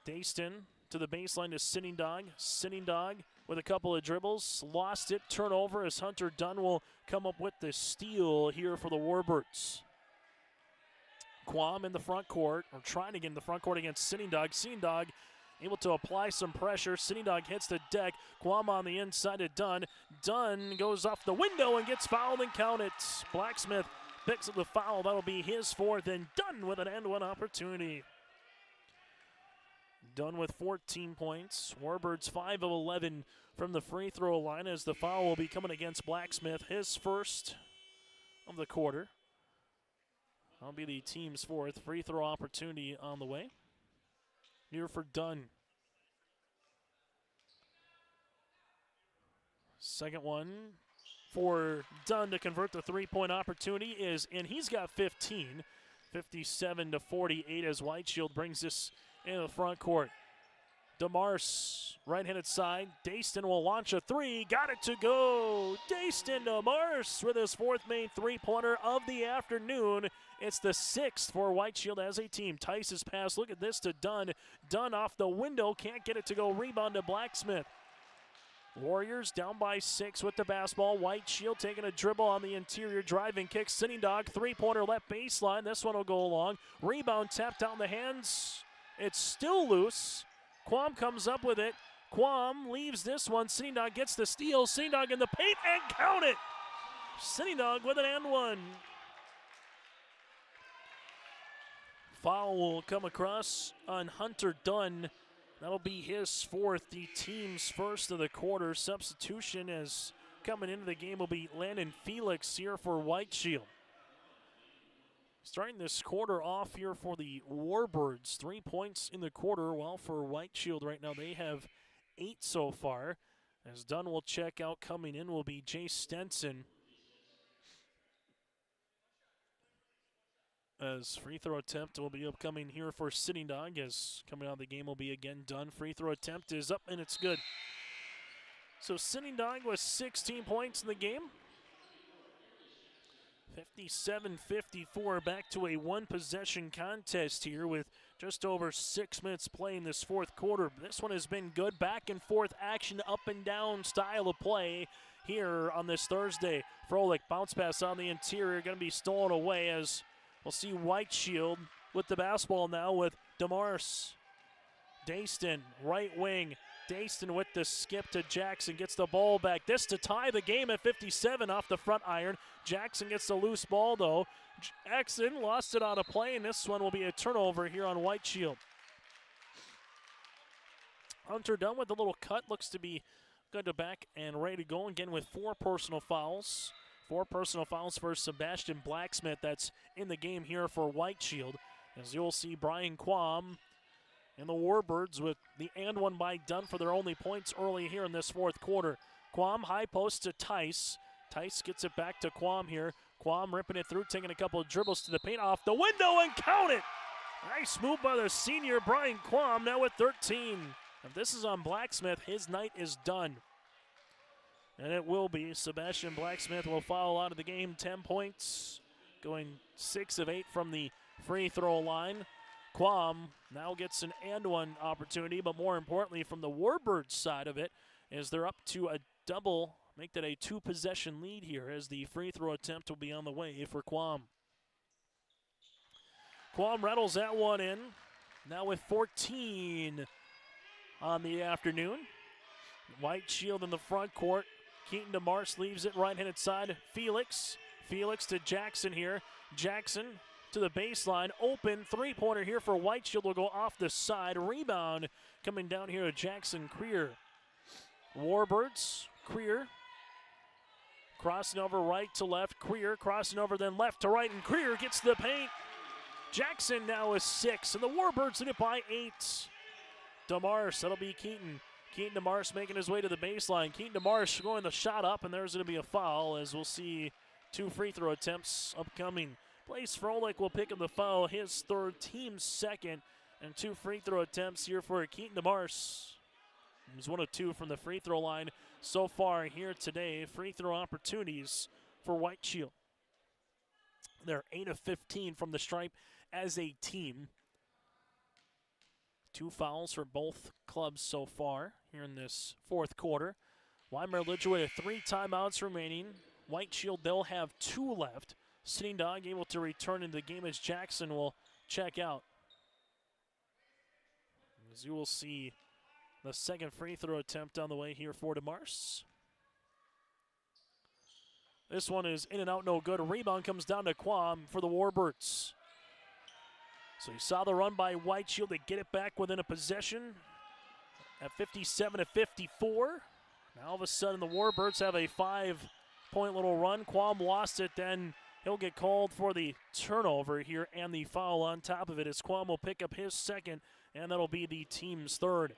Dayston to the baseline to Sitting Dog. Sitting Dog with a couple of dribbles, lost it, turnover as Hunter Dunn will come up with the steal here for the Warbirds. Quam in the front court, or trying to get in the front court against Sitting Dog. Sitting Dog able to apply some pressure. Sitting Dog hits the deck. Guam on the inside to Dunn. Dunn goes off the window and gets fouled and counted. Blacksmith picks up the foul. That'll be his fourth, and Dunn with an and one opportunity. Dunn with 14 points. Warbirds 5 of 11 from the free throw line as the foul will be coming against Blacksmith, his first of the quarter. That'll be the team's fourth. Free throw opportunity on the way. Here for Dunn. Second one for Dunn to convert the three-point opportunity is in. He's got 15. 57-48 as White Shield brings this into the front court. DeMars, right-handed side. Dayston will launch a three. Got it to go. Dayston DeMars with his fourth main three-pointer of the afternoon. It's the sixth for White Shield as a team. Tice's pass, look at this to Dunn. Dunn off the window, can't get it to go. Rebound to Blacksmith. Warriors down by 6 with the basketball. White Shield taking a dribble on the interior, driving kick. Sitting Dog, three-pointer left baseline. This one will go along. Rebound tapped down the hands. It's still loose. Quam comes up with it. Quam leaves this one. Sitting Dog gets the steal. Sitting Dog in the paint and count it. Sitting Dog with an and one. Foul will come across on Hunter Dunn. That'll be his fourth, the team's first of the quarter. Substitution as coming into the game will be Landon Felix here for White Shield. Starting this quarter off here for the Warbirds. 3 points in the quarter, while for White Shield right now they have 8 so far. As Dunn will check out, coming in will be Jay Stenson. As free throw attempt will be upcoming here for Sitting Dog, as coming out of the game will be again Dunn. Free throw attempt is up and it's good. So Sitting Dog with 16 points in the game. 57-54, back to a one-possession contest here with just over 6 minutes playing this fourth quarter. This one has been good, back and forth action, up and down style of play here on this Thursday. Froelich bounce pass on the interior, going to be stolen away as we'll see White Shield with the basketball now with DeMars. Dayston, right wing. Dayston with the skip to Jackson, gets the ball back. This to tie the game at 57 off the front iron. Jackson gets the loose ball though. Jackson lost it on a play, and this one will be a turnover here on White Shield. Hunter Dunn with a little cut, looks to be good to back and ready to go again with 4 personal fouls. 4 personal fouls for Sebastian Blacksmith. That's in the game here for White Shield. As you'll see Brian Quam and the Warbirds with the and one by Dunn for their only points early here in this fourth quarter. Quam high post to Tice. Tice gets it back to Quam here. Quam ripping it through, taking a couple of dribbles to the paint, off the window and count it. Nice move by the senior Brian Quam, now with 13. If this is on Blacksmith, his night is done. And it will be. Sebastian Blacksmith will foul out of the game. 10 points, going 6 of 8 from the free throw line. Quam now gets an and one opportunity, but more importantly from the Warbirds side of it, is they're up to a double, make that a 2-possession lead here as the free throw attempt will be on the way for Quam. Quam rattles that one in, now with 14 on the afternoon. White Shield in the front court. Keaton DeMars leaves it right-handed side. Felix to Jackson here. Jackson to the baseline. Open three-pointer here for White Shield will go off the side. Rebound coming down here to Jackson Creer. Warbirds, Creer crossing over right to left. Creer crossing over then left to right, and Creer gets the paint. Jackson now is 6, and the Warbirds lead it by 8. DeMars, that'll be Keaton. Keaton DeMars making his way to the baseline. Keaton DeMars going the shot up, and there's going to be a foul as we'll see 2 free throw attempts upcoming. Blaze Froelich will pick up the foul, his third, team's second, and 2 free throw attempts here for Keaton DeMars. He's 1 of 2 from the free throw line so far here today. Free throw opportunities for White Shield. They're 8 of 15 from the stripe as a team. 2 fouls for both clubs so far here in this fourth quarter. Wyndmere Lidgerwood with 3 timeouts remaining. White Shield, they'll have 2 left. Sitting Dog able to return into the game as Jackson will check out. As you will see the second free throw attempt on the way here for DeMars. This one is in and out, no good. A rebound comes down to Quam for the Warbirds. So you saw the run by White Shield to get it back within a possession at 57-54. Now all of a sudden the Warbirds have a 5-point little run. Quam lost it, then he'll get called for the turnover here and the foul on top of it as Quam will pick up his second, and that'll be the team's third.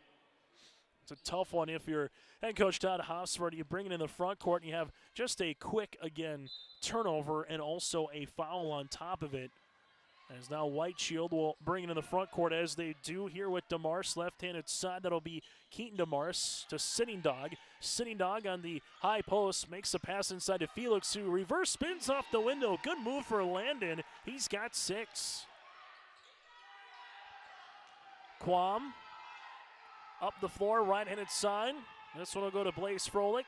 It's a tough one if you're head coach Todd Hofsford. You bring it in the front court and you have just a quick, again, turnover and also a foul on top of it. As now White Shield will bring it in the front court as they do here with DeMars. Left-handed side, that'll be Keaton DeMars to Sitting Dog. Sitting Dog on the high post makes the pass inside to Felix, who reverse spins off the window. Good move for Landon. He's got 6. Quam up the floor, right-handed side. This one will go to Blaze Froelich.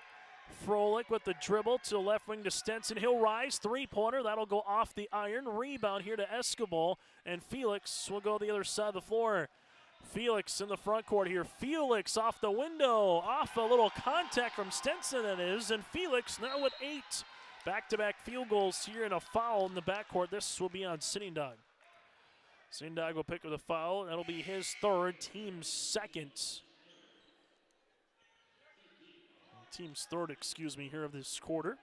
Froelich with the dribble to left wing to Stenson. He'll rise, three-pointer. That'll go off the iron. Rebound here to Escobar, and Felix will go the other side of the floor. Felix in the front court here. Felix off the window, off a little contact from Stenson that is, and Felix now with 8 back-to-back field goals here and a foul in the backcourt. This will be on Sitting Dog. Sitting Dog will pick up the foul. That'll be his third, team's second. Team's third, here of this quarter.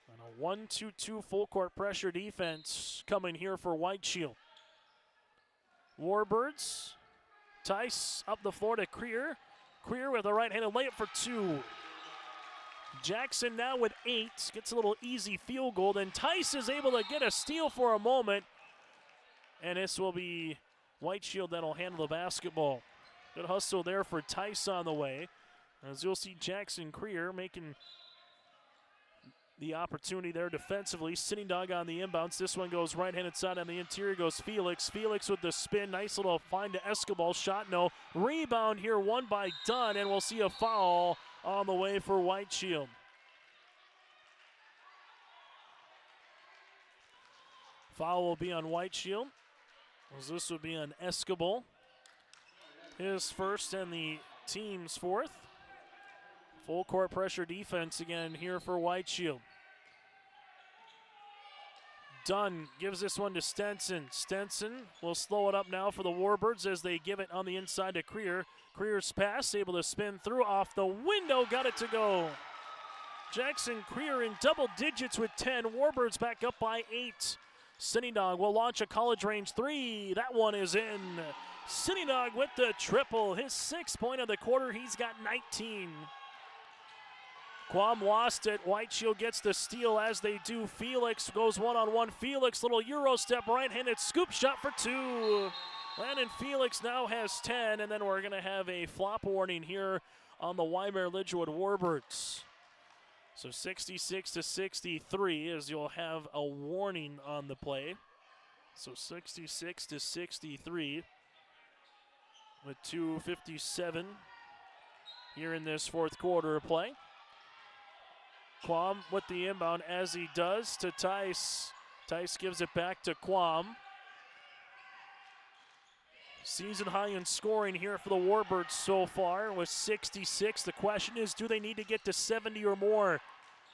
And a 1-2-2 full court pressure defense coming here for White Shield. Warbirds. Tice up the floor to Creer. Creer with a right-handed layup for 2. Jackson now with 8. Gets a little easy field goal. Then Tice is able to get a steal for a moment. And this will be White Shield that'll handle the basketball. Good hustle there for Tice on the way. As you'll see Jackson Creer making the opportunity there defensively. Sitting Dog on the inbounds. This one goes right-handed side on the interior. Goes Felix. Felix with the spin. Nice little find to Escobar. Shot no. Rebound here won by Dunn. And we'll see a foul on the way for White Shield. Foul will be on White Shield. As this would be on Escobar. His first and the team's fourth. Full court pressure defense again here for White Shield. Dunn gives this one to Stenson. Stenson will slow it up now for the Warbirds as they give it on the inside to Creer. Creer's pass able to spin through off the window. Got it to go. Jackson Creer in double digits with 10. Warbirds back up by 8. Sitting Dog will launch a college range 3. That one is in. Sitting Dog with the triple. His 6th point of the quarter. He's got 19. Quam lost it. White Shield gets the steal as they do. Felix goes one-on-one. Felix, little Euro step, right-handed scoop shot for 2. Landon Felix now has 10, and then we're going to have a flop warning here on the Wyndmere Lidgerwood Warbirds. So 66-63 as you'll have a warning on the play. So 66-63 with 2:57 here in this fourth quarter of play. Quam with the inbound as he does to Tice. Tice gives it back to Quam. Season high in scoring here for the Warbirds so far with 66. The question is, do they need to get to 70 or more?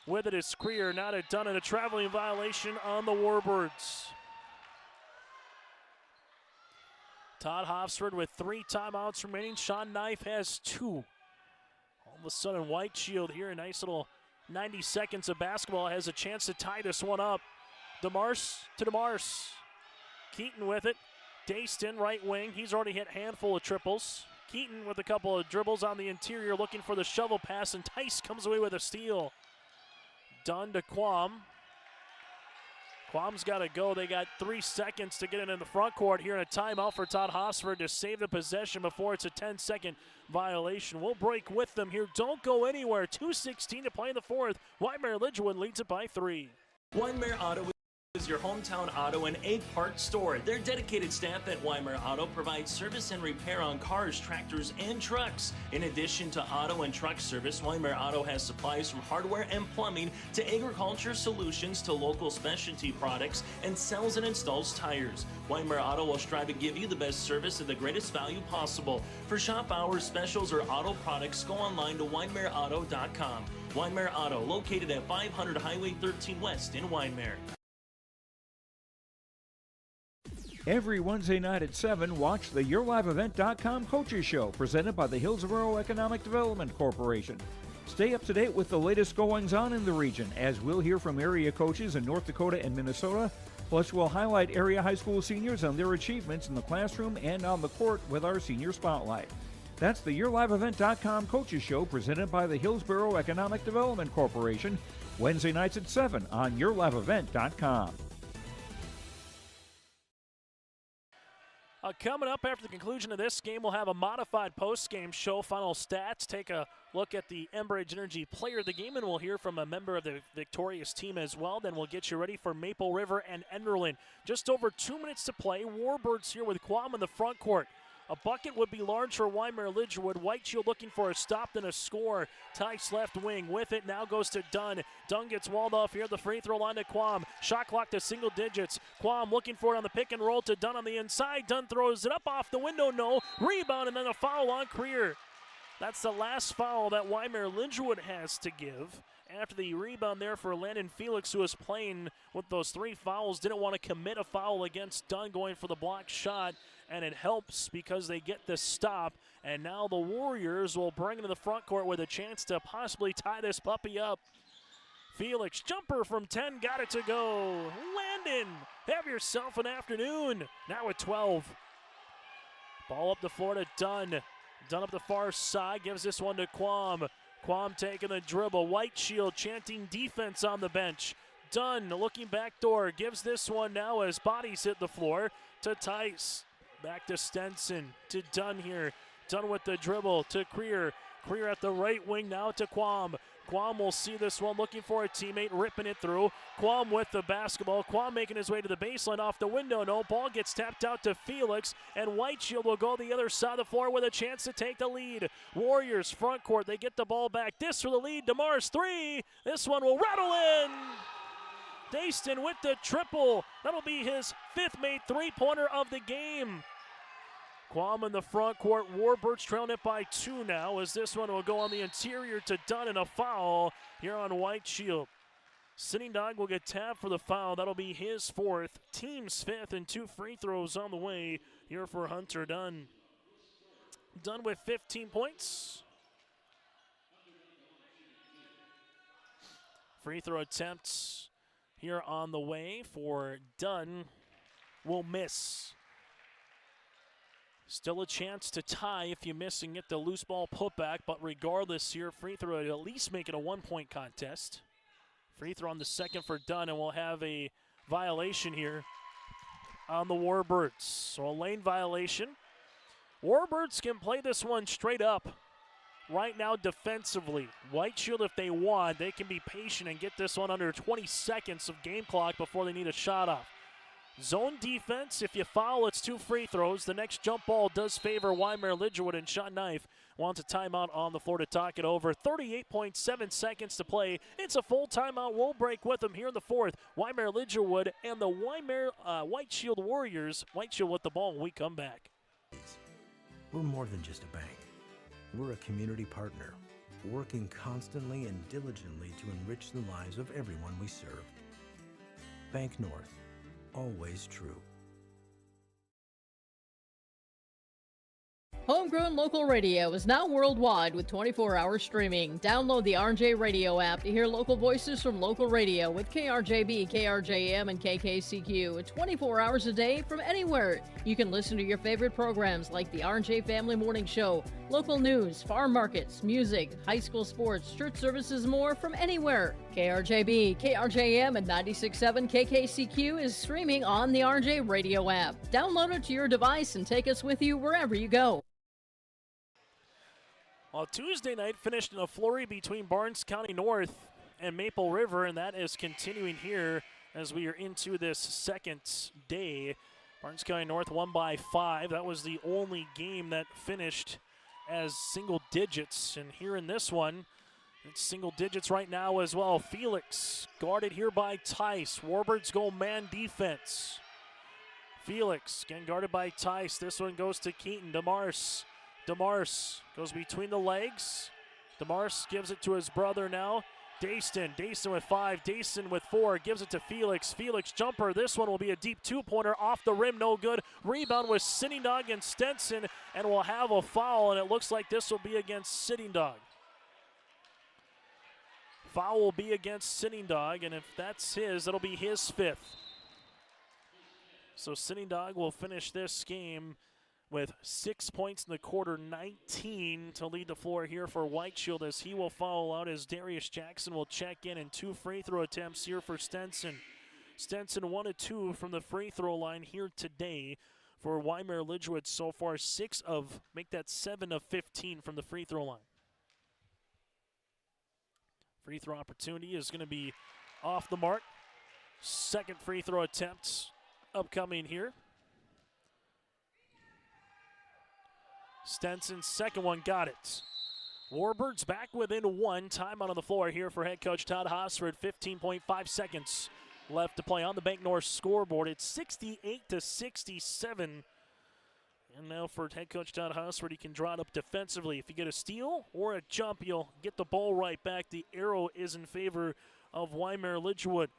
With it is Creer, not a done, and a traveling violation on the Warbirds. Todd Hofsford with 3 timeouts remaining. Sean Knife has 2. All of a sudden, White Shield here, a nice little 90 seconds of basketball, has a chance to tie this one up. DeMars to DeMars. Keaton with it. Dayston, right wing. He's already hit a handful of triples. Keaton with a couple of dribbles on the interior looking for the shovel pass, and Tice comes away with a steal. Dunn to Quam. Quam's got to go. They got 3 seconds to get it in the front court here, and a timeout for Todd Hofsford to save the possession before it's a 10-second violation. We'll break with them here. Don't go anywhere. 2:16 to play in the fourth. Wyndmere Lidgerwood leads it by 3. Wyndmere Auto is your hometown auto and egg parts store. Their dedicated staff at Wyndmere Auto provides service and repair on cars, tractors, and trucks. In addition to auto and truck service, Wyndmere Auto has supplies from hardware and plumbing to agriculture solutions to local specialty products and sells and installs tires. Wyndmere Auto will strive to give you the best service at the greatest value possible. For shop hours, specials, or auto products, go online to wyndmereauto.com. Wyndmere Auto, located at 500 Highway 13 West in Wyndmere. Every Wednesday night at 7, watch the YourLiveEvent.com Coaches Show, presented by the Hillsborough Economic Development Corporation. Stay up to date with the latest goings-on in the region, as we'll hear from area coaches in North Dakota and Minnesota. Plus, we'll highlight area high school seniors and their achievements in the classroom and on the court with our Senior Spotlight. That's the YourLiveEvent.com Coaches Show, presented by the Hillsborough Economic Development Corporation, Wednesday nights at 7 on YourLiveEvent.com. Coming up after the conclusion of this game, we'll have a modified post-game show, final stats, take a look at the Enbridge Energy player of the game, and we'll hear from a member of the victorious team as well. Then we'll get you ready for Maple River and Enderlin. Just over 2 minutes to play. Warbirds here with Quam in the front court. A bucket would be large for Wyndmere Lidgerwood. White Shield looking for a stop, then a score. Tice left wing with it, now goes to Dunn. Dunn gets walled off here at the free throw line to Quam. Shot clock to single digits. Quam looking for it on the pick and roll to Dunn on the inside. Dunn throws it up off the window, no. Rebound, and then a foul on Creer. That's the last foul that Wyndmere Lidgerwood has to give. After the rebound there for Landon Felix, who was playing with those 3 fouls, didn't want to commit a foul against Dunn going for the block shot, and it helps because they get the stop. And now the Warriors will bring it to the front court with a chance to possibly tie this puppy up. Felix, jumper from 10, got it to go. Landon, have yourself an afternoon. Now at 12. Ball up the floor to Dunn. Dunn up the far side, gives this one to Quam. Quam taking the dribble. White Shield chanting defense on the bench. Dunn looking back door, gives this one now as bodies hit the floor to Tice. Back to Stenson, to Dunn here. Dunn with the dribble to Creer. Creer at the right wing now to Quam. Quam will see this one, looking for a teammate, ripping it through. Quam with the basketball. Quam making his way to the baseline, off the window. No, ball gets tapped out to Felix, and White Shield will go the other side of the floor with a chance to take the lead. Warriors front court, they get the ball back. This for the lead, DeMar's 3. This one will rattle in. Dayston with the triple. That'll be his 5th made three-pointer of the game. Quam in the front court. Warbirds trailing it by 2 now, as this one will go on the interior to Dunn, and a foul here on White Shield. Sitting Dog will get tapped for the foul. That'll be his 4th, team's 5th, and 2 free throws on the way here for Hunter Dunn. Dunn with 15 points. Free throw attempts here on the way for Dunn will miss. Still a chance to tie if you miss and get the loose ball putback, but regardless here, free throw at least make it a 1-point contest. Free throw on the second for Dunn, and we'll have a violation here on the Warbirds. So a lane violation. Warbirds can play this one straight up right now defensively. White Shield, if they want, they can be patient and get this one under 20 seconds of game clock before they need a shot off. Zone defense, if you foul, it's 2 free throws. The next jump ball does favor Wyndmere Lidgerwood, and Shot Knife wants a timeout on the floor to talk it over. 38.7 seconds to play. It's a full timeout. We'll break with them here in the 4th. Wyndmere Lidgerwood and the Wyndmere White Shield Warriors. White Shield with the ball when we come back. We're more than just a bank. We're a community partner, working constantly and diligently to enrich the lives of everyone we serve. Bank North. Always true. Homegrown local radio is now worldwide with 24-hour streaming. Download the RJ Radio app to hear local voices from local radio with KRJB, KRJM, and KKCQ. 24 hours a day from anywhere. You can listen to your favorite programs like the RJ Family Morning Show, local news, farm markets, music, high school sports, church services, more from anywhere. KRJB, KRJM, and 96.7 KKCQ is streaming on the RJ Radio app. Download it to your device and take us with you wherever you go. Well, Tuesday night finished in a flurry between Barnes County North and Maple River, and that is continuing here as we are into this second day. Barnes County North won by 5. That was the only game that finished as single digits. And here in this one, it's single digits right now as well. Felix guarded here by Tice. Warbirds go man defense. Felix again guarded by Tice. This one goes to Keaton. DeMars goes between the legs. DeMars gives it to his brother now. Dayston with 5, Dayston with 4, gives it to Felix. Felix jumper, this one will be a deep two-pointer off the rim, no good. Rebound with Sitting Dog and Stenson, and we'll have a foul, and it looks like this will be against Sitting Dog. Foul will be against Sitting Dog, and if that's his, that'll be his 5th. So Sitting Dog will finish this game with 6 points in the quarter, 19 to lead the floor here for White Shield as he will foul out as Darius Jackson will check in, and 2 free throw attempts here for Stenson. Stenson 1 of 2 from the free throw line here today for Wyndmere Lidgerwood so far. 7 of 15 from the free throw line. Free throw opportunity is going to be off the mark. Second free throw attempt upcoming here. Stenson's second one got it. Warbirds back within 1. Timeout on the floor here for head coach Todd Hosford. 15.5 seconds left to play on the Bank North scoreboard. It's 68-67. And now for head coach Todd Hosford, he can draw it up defensively. If you get a steal or a jump, you'll get the ball right back. The arrow is in favor of Wyndmere Lidgerwood.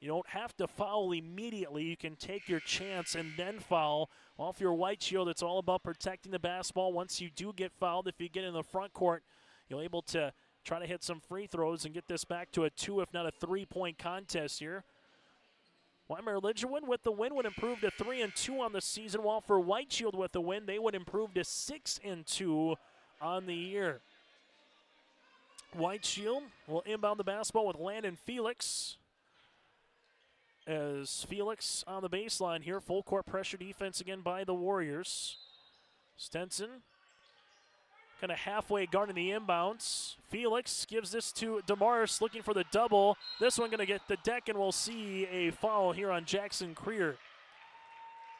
You don't have to foul immediately. You can take your chance and then foul. Off your White Shield, it's all about protecting the basketball. Once you do get fouled, if you get in the front court, you're able to try to hit some free throws and get this back to a 2, if not a 3-point contest here. Wyndmere Lidgerwood with the win would improve to 3-2 on the season, while for White Shield with the win, they would improve to 6-2 on the year. White Shield will inbound the basketball with Landon Felix. As Felix on the baseline here, full court pressure defense again by the Warriors. Stenson kind of halfway guarding the inbounds. Felix gives this to DeMars looking for the double. This one going to get the deck, and we'll see a foul here on Jackson Creer.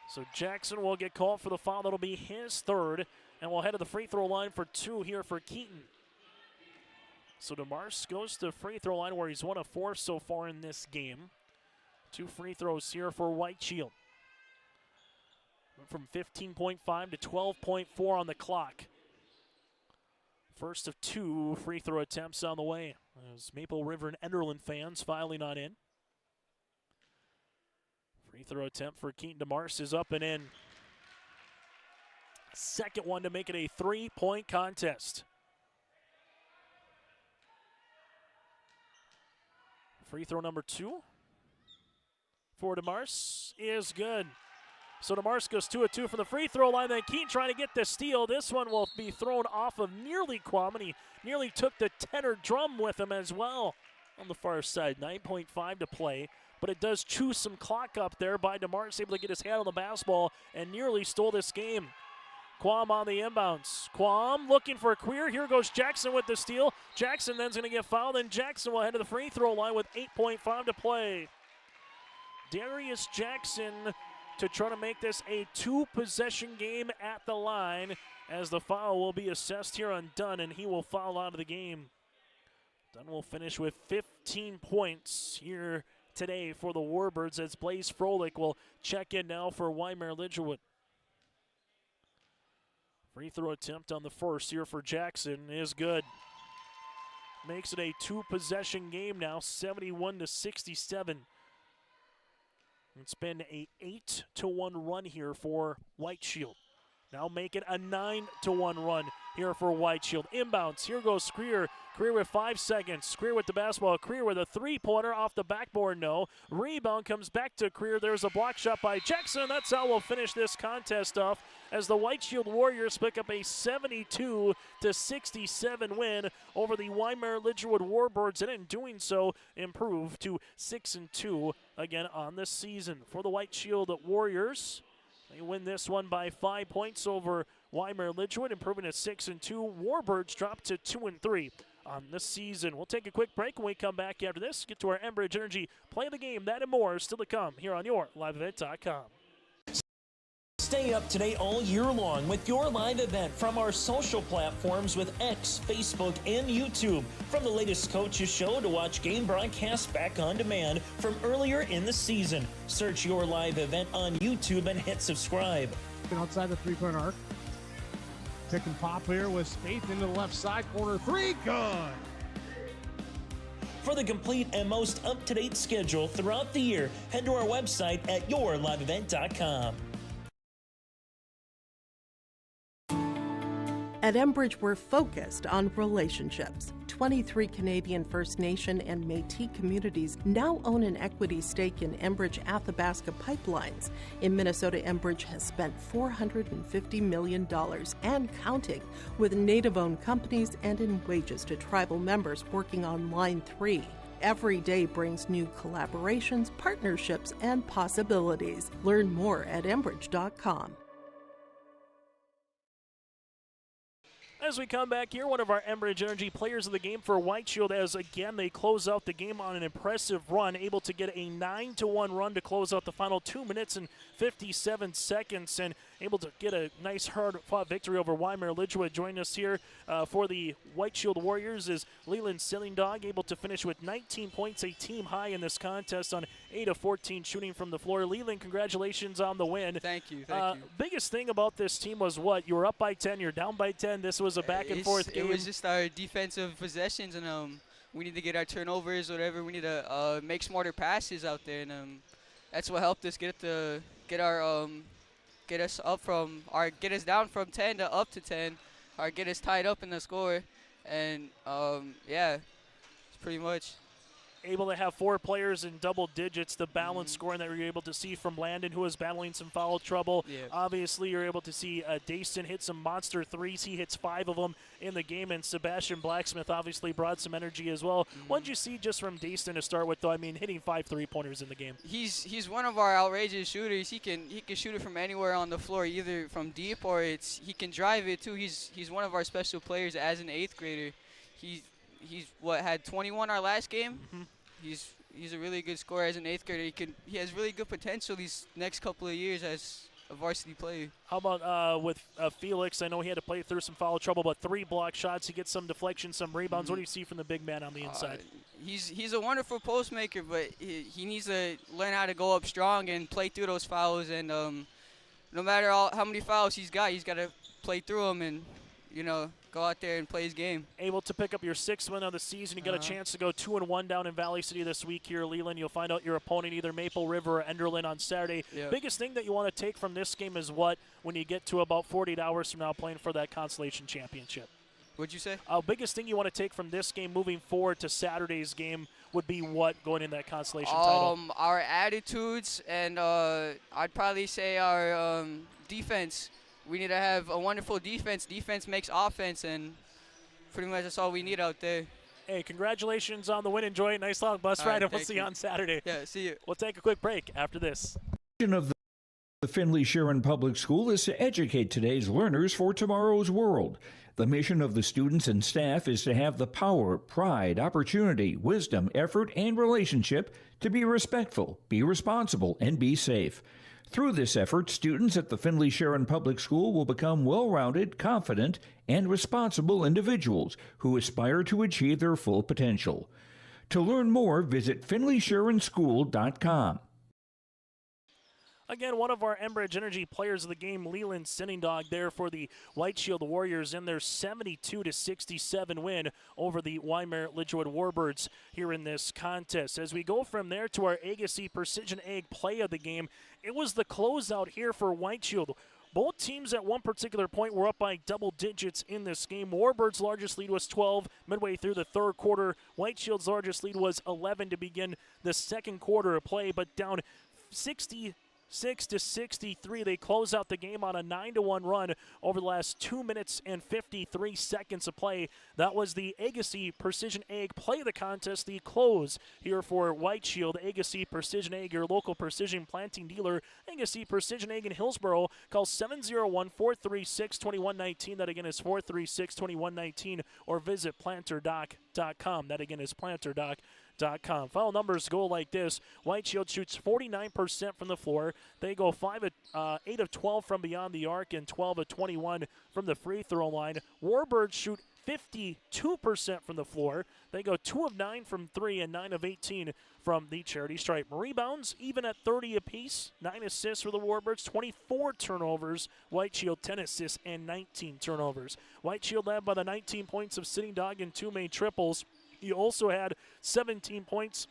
So Jackson will get called for the foul. That'll be his 3rd, and we'll head to the free throw line for 2 here for Keaton. So DeMars goes to the free throw line where he's 1 of 4 so far in this game. 2 free throws here for White Shield. Went from 15.5 to 12.4 on the clock. First of 2 free throw attempts on the way. As Maple River and Enderlin fans filing on in. Free throw attempt for Keaton DeMars is up and in. Second one to make it a 3-point contest. Free throw number 2 for DeMars is good. So DeMars goes 2 of 2 from the free throw line. Then Keaton trying to get the steal. This one will be thrown off of nearly Quam, and he nearly took the tenor drum with him as well on the far side. 9.5 to play, but it does chew some clock up there by DeMars, able to get his hand on the basketball and nearly stole this game. Quam on the inbounds. Quam looking for a Queer. Here goes Jackson with the steal. Jackson then's going to get fouled, and Jackson will head to the free throw line with 8.5 to play. Darius Jackson to try to make this a 2-possession game at the line, as the foul will be assessed here on Dunn, and he will foul out of the game. Dunn will finish with 15 points here today for the Warbirds, as Blaze Froelich will check in now for Wyndmere Lidgerwood. Free throw attempt on the first here for Jackson is good. Makes it a 2-possession game now, 71-67. It's been a 8-1 run here for White Shield. Now make it a 9-1 run here for White Shield. Inbounds, here goes Creer. Creer with 5 seconds. Creer with the basketball. Creer with a 3-pointer off the backboard, no. Rebound comes back to Creer. There's a block shot by Jackson. That's how we'll finish this contest off, as the White Shield Warriors pick up a 72-67 win over the Wyndmere Lidgerwood Warbirds, and in doing so, improve to 6-2 again on the season. For the White Shield Warriors, they win this one by 5 points over Wyndmere Lidgerwood, improving to 6-2. Warbirds drop to 2-3 on this season. We'll take a quick break when we come back after this. Get to our Enbridge Energy Play of the Game. That and more still to come here on your liveevent.com. Stay up to date all year long with your live event from our social platforms with X, Facebook, and YouTube. From the latest coaches show to watch game broadcasts back on demand from earlier in the season. Search your live event on YouTube and hit subscribe. Outside the three-point arc. Pick and pop here with Spaeth into the left side corner. Three, good. For the complete and most up-to-date schedule throughout the year, head to our website at yourliveevent.com. At Enbridge, we're focused on relationships. 23 Canadian First Nation and Métis communities now own an equity stake in Enbridge Athabasca Pipelines. In Minnesota, Enbridge has spent $450 million and counting with Native-owned companies and in wages to tribal members working on Line 3. Every day brings new collaborations, partnerships, and possibilities. Learn more at Enbridge.com. As we come back here, one of our Enbridge Energy players of the game for White Shield, as again they close out the game on an impressive run, able to get a 9-1 run to close out the final 2 minutes and 57 seconds, and able to get a nice hard-fought victory over Wyndmere. Lidgerwood joining us here for the White Shield Warriors is Leland Sillingdog, able to finish with 19 points, a team high in this contest on 8 of 14 shooting from the floor. Leland, congratulations on the win. Thank you. Thank you. Biggest thing about this team was what? You were up by 10, you're down by 10. This was a back-and-forth game. It was just our defensive possessions, and we need to get our turnovers, whatever. We need to make smarter passes out there, and that's what helped us get us down from 10 to up to 10, or get us tied up in the score, and yeah, it's pretty much. Able to have 4 players in double digits, the balance scoring that you're able to see from Landon, who is battling some foul trouble. Yeah. Obviously, you're able to see Dayston hit some monster threes. He hits 5 of them in the game, and Sebastian Blacksmith obviously brought some energy as well. What did you see just from Dayston to start with, though? I mean, hitting 5 3-pointers in the game. He's one of our outrageous shooters. He can shoot it from anywhere on the floor, either from deep or he can drive it too. He's one of our special players as an 8th grader. He's had 21 our last game. He's a really good scorer as an 8th grader. He has really good potential these next couple of years as a varsity player. How about with Felix? I know he had to play through some foul trouble, but 3 block shots. He gets some deflection, some rebounds. What do you see from the big man on the inside? He's a wonderful post maker, but he needs to learn how to go up strong and play through those fouls. And no matter how many fouls he's got to play through them and go out there and play his game. Able to pick up your 6th win of the season. You got a chance to go 2-1 down in Valley City this week here, Leland. You'll find out your opponent, either Maple River or Enderlin, on Saturday. Yep. Biggest thing that you want to take from this game is what when you get to about 48 hours from now playing for that Consolation Championship? What'd you say? Biggest thing you want to take from this game moving forward to Saturday's game would be what going in that Consolation title? Our attitudes, and I'd probably say our defense. We need to have a wonderful defense. Defense makes offense, and pretty much that's all we need out there. Hey, congratulations on the win. Enjoy a nice long bus ride, and we'll see you on Saturday. Yeah, see you. We'll take a quick break after this. Of the Findlay Sharon Public School is to educate today's learners for tomorrow's world. The mission of the students and staff is to have the power, pride, opportunity, wisdom, effort, and relationship to be respectful, be responsible, and be safe. Through this effort, students at the Findlay Sharon Public School will become well-rounded, confident, and responsible individuals who aspire to achieve their full potential. To learn more, visit FindlaySharonSchool.com. Again, one of our Enbridge Energy players of the game, Leland Sillingdog, there for the White Shield Warriors in their 72-67 win over the Wyndmere Lidgerwood Warbirds here in this contest. As we go from there to our Agassiz Precision Ag play of the game, it was the closeout here for White Shield. Both teams at one particular point were up by double digits in this game. Warbirds' largest lead was 12 midway through the 3rd quarter. White Shield's largest lead was 11 to begin the 2nd quarter of play, but down 67 76-63. They close out the game on a 9-1 run over the last 2 minutes and 53 seconds of play. That was the Agassiz Precision Ag Play of the Contest, the close here for White Shield. Agassiz Precision Ag, your local precision planting dealer. Agassiz Precision Ag in Hillsboro. Call 701-436-2119. That again is 436-2119, or visit planterdoc.com. That again is planterdoc.com. Final numbers go like this. White Shield shoots 49% from the floor. They go 8 of 12 from beyond the arc and 12 of 21 from the free throw line. Warbirds shoot 52% from the floor. They go 2 of 9 from 3 and 9 of 18 from the charity stripe. Rebounds even at 30 apiece. 9 assists for the Warbirds, 24 turnovers. White Shield 10 assists and 19 turnovers. White Shield led by the 19 points of Sitting Dog and 2 made triples. He also had 17 points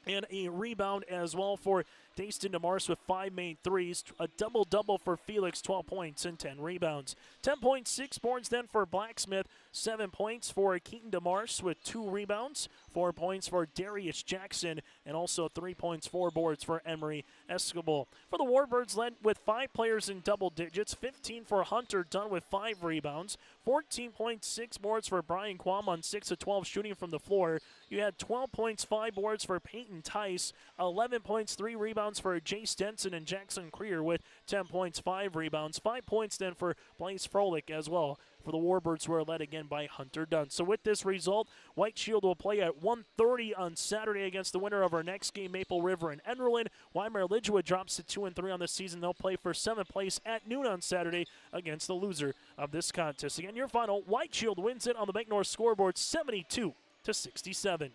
and a rebound as well for Daston DeMars with 5 made threes. A double-double for Felix, 12 points and 10 rebounds. 10.6 boards then for Blacksmith. 7 points for Keaton DeMars with 2 rebounds. 4 points for Darius Jackson, and also 3 points, 4 boards for Emery Escobar. For the Warbirds, led with 5 players in double digits. 15 for Hunter Dunn with 5 rebounds. 14.6 boards for Brian Quam on 6 of 12 shooting from the floor. You had 12 points, 5 boards for Peyton Tice. 11 points, 3 rebounds for Jay Stenson, and Jackson Creer with 10 points, 5 rebounds. 5 points then for Blaze Froelich as well. For the Warbirds, who are led again by Hunter Dunn. So with this result, White Shield will play at 1:30 on Saturday against the winner of our next game, Maple River and Enderlin. Wyndmere Lidgerwood drops to 2-3 on the season. They'll play for 7th place at noon on Saturday against the loser of this contest. Again, your final, White Shield wins it on the Bank North scoreboard, 72-67.